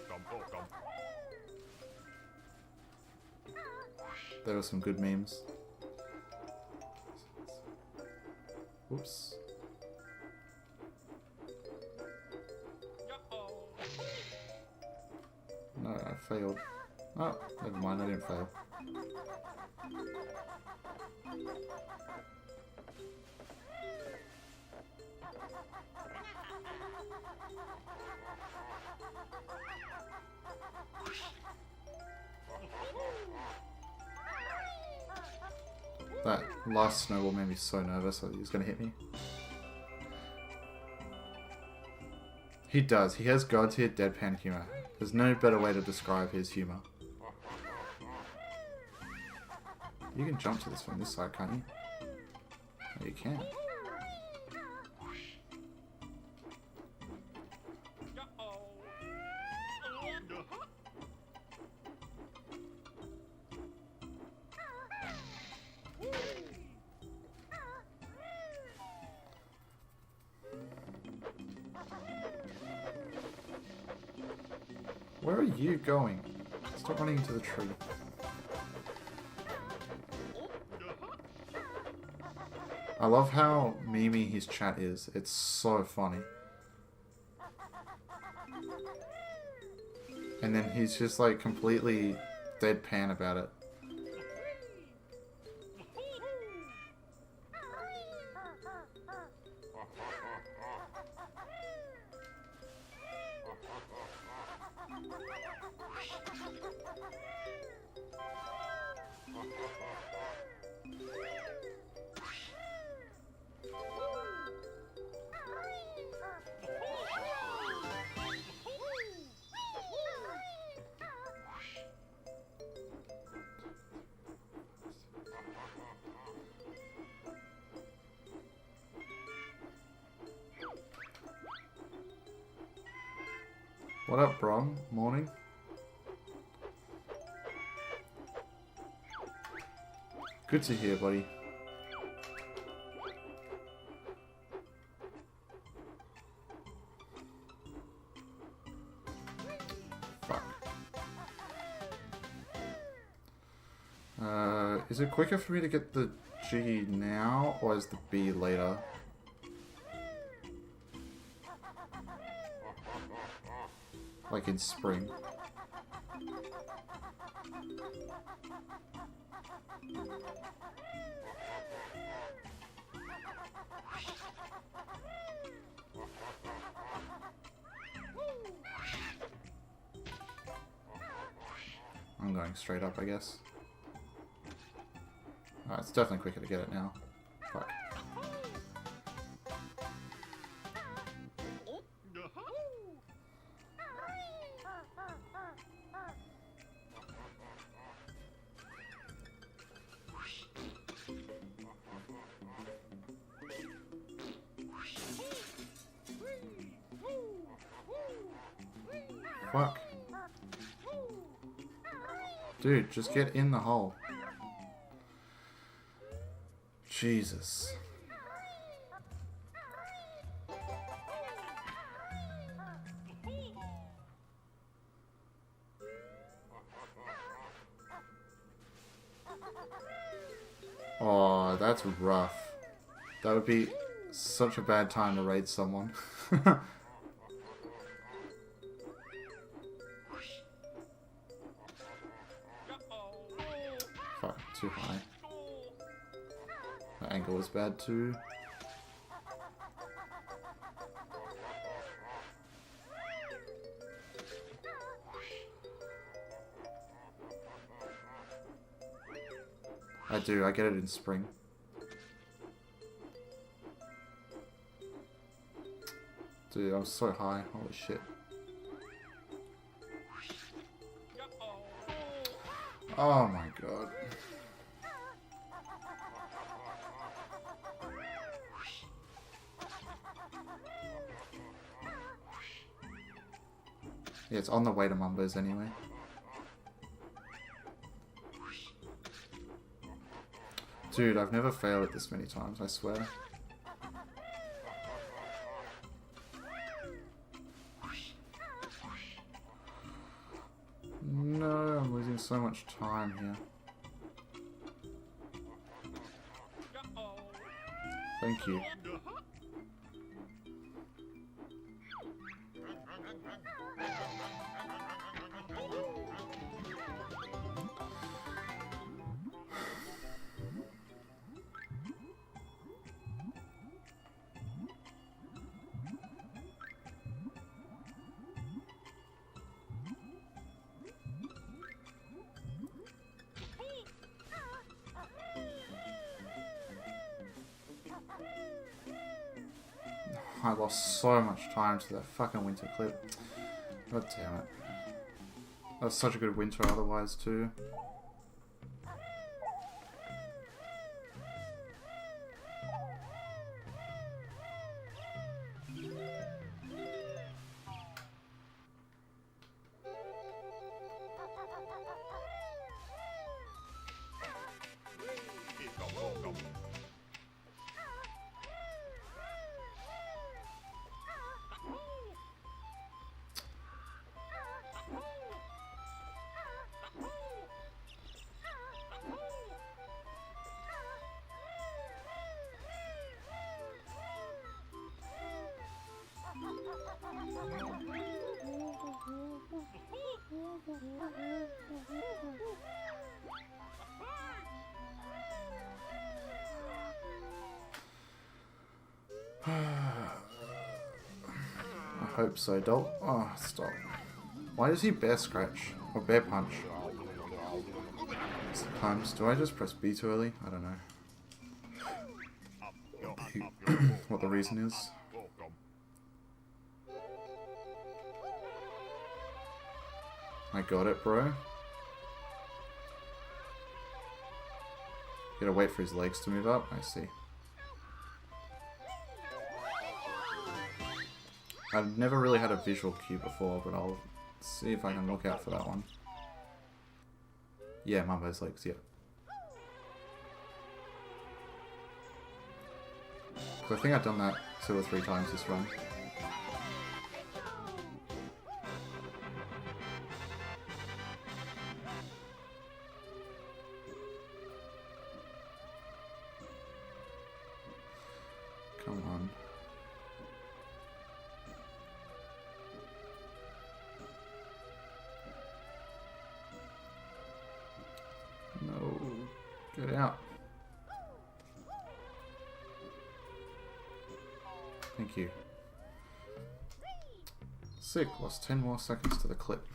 There were some good memes. Oops. No, I failed. Oh, never mind, I didn't fail. That last snowball made me so nervous that he was going to hit me. He does. He has God tier deadpan humor. There's no better way to describe his humor. You can jump to this from this side, can't you? Oh, you can. Where are you going? Stop running into the tree. I love how memey his chat is. It's so funny. And then he's just like completely deadpan about it. What up, Brom? Morning. Good to hear, buddy. Fuck. Is it quicker for me to get the Jiggy now, or is the B later? Like in spring. I'm going straight up, I guess. Alright, it's definitely quicker to get it now. Fuck. Fuck. Dude, just get in the hole. Jesus. Oh, that's rough. That would be such a bad time to raid someone. Fuck, too high. The angle is bad too. I do, I get it in spring. Dude, I was so high, holy shit. Oh my god. Yeah, it's on the way to Mumbo's anyway. Dude, I've never failed it this many times, I swear. No, I'm losing so much time here. Thank you. I lost so much time to that fucking winter clip. God damn it. That was such a good winter otherwise too. I hope so, doll. Oh, stop. Why does he bear scratch? Or bear punch? Sometimes. Do I just press B too early? I don't know. What the reason is. I got it, bro. Gotta wait for his legs to move up. I see. I've never really had a visual cue before, but I'll see if I can look out for that one. Yeah, Mumbo's legs, yeah. So I think I've done that 2 or 3 times this run. Come on. No, get out. Thank you. Sick, lost 10 more seconds to the clip.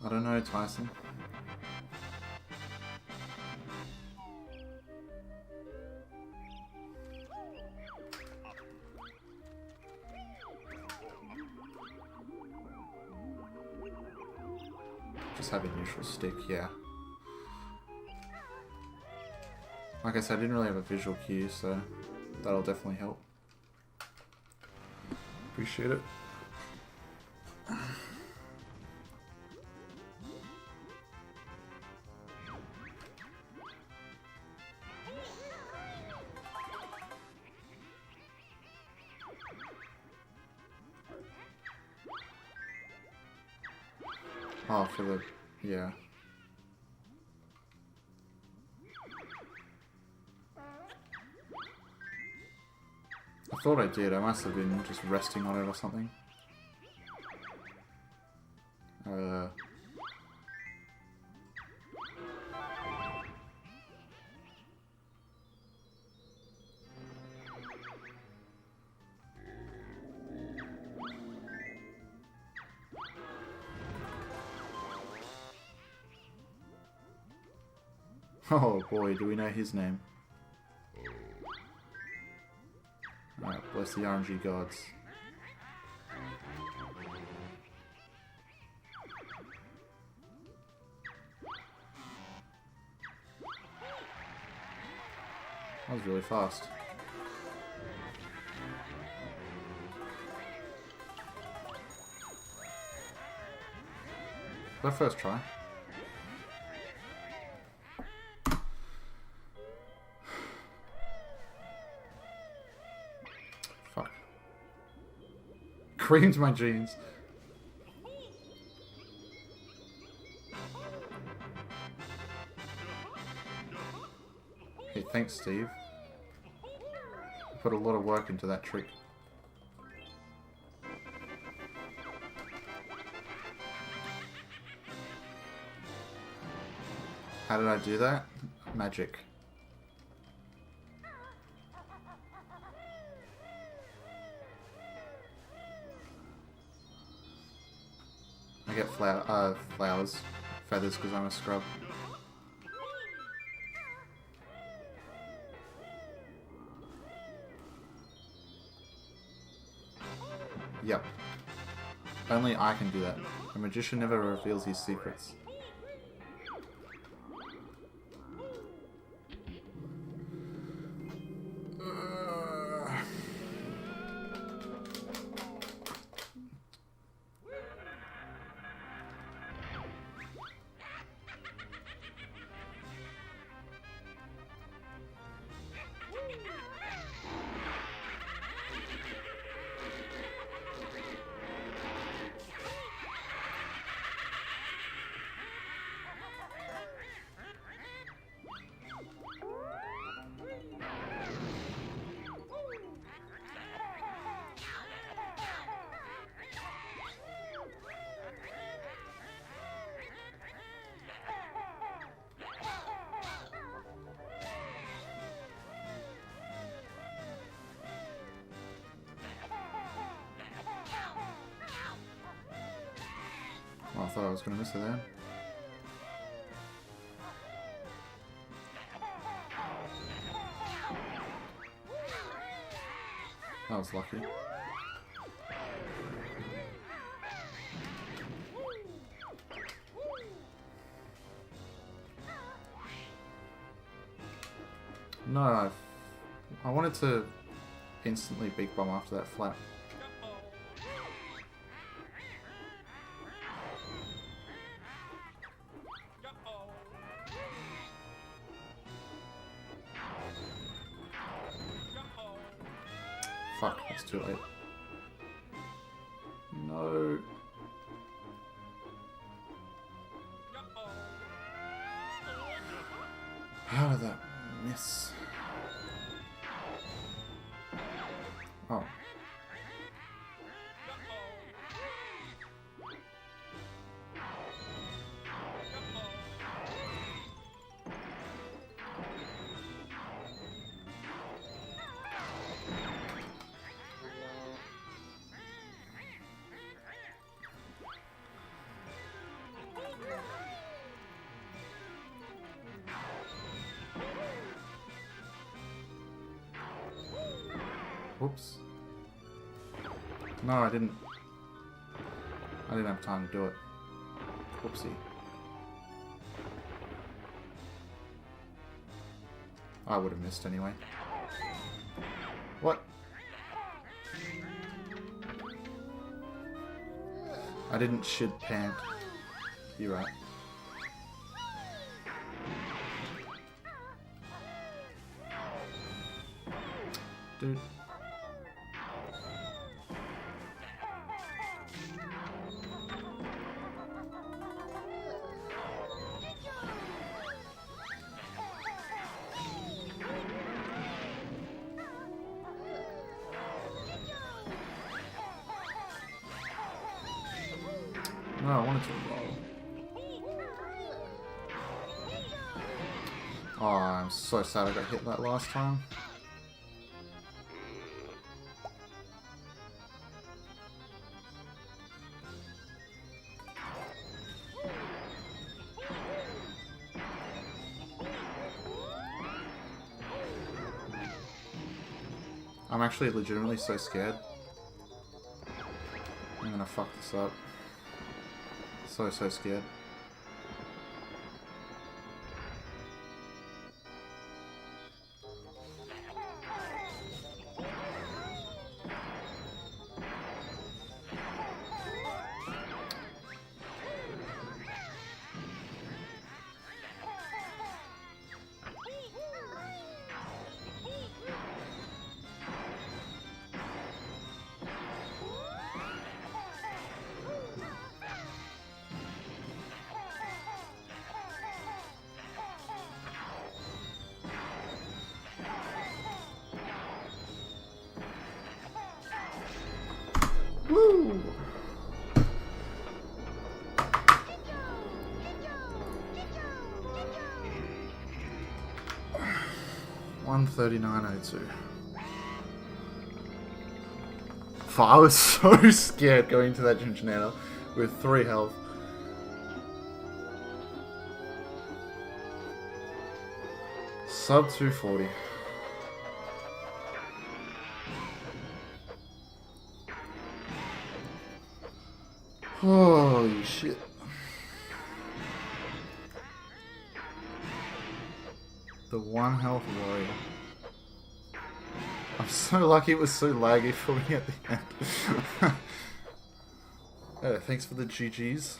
I don't know, Tyson. Just have a neutral stick, yeah. Like I said, I didn't really have a visual cue, so that'll definitely help. Appreciate it. Oh, for the... yeah. I thought I did. I must have been just resting on it or something. Oh boy, do we know his name. Alright, bless the RNG gods. That was really fast. That first try. Fuck. Creamed my jeans. Hey, thanks, Steve. Put a lot of work into that trick. How did I do that? Magic. I get flowers, feathers because I'm a scrub. Yep. Only I can do that. A magician never reveals his secrets. Oh, I thought I was going to miss it there. That was lucky. No, I wanted to instantly big bomb after that flap. Fuck, that's too late. No. How did that miss? Oh. Whoops. No, I didn't have time to do it. Whoopsie. I would have missed anyway. What? I didn't shit pant. You're right. Dude. No, I wanted to roll. Oh, I'm so sad I got hit that last time. I'm actually legitimately so scared. I'm gonna fuck this up. So scared. Woo! $139.02. I was so scared going to that Jinjonator with 3 health. Sub 240. Holy shit. The 1 health warrior. I'm so lucky it was so laggy for me at the end. Yeah, thanks for the GGs.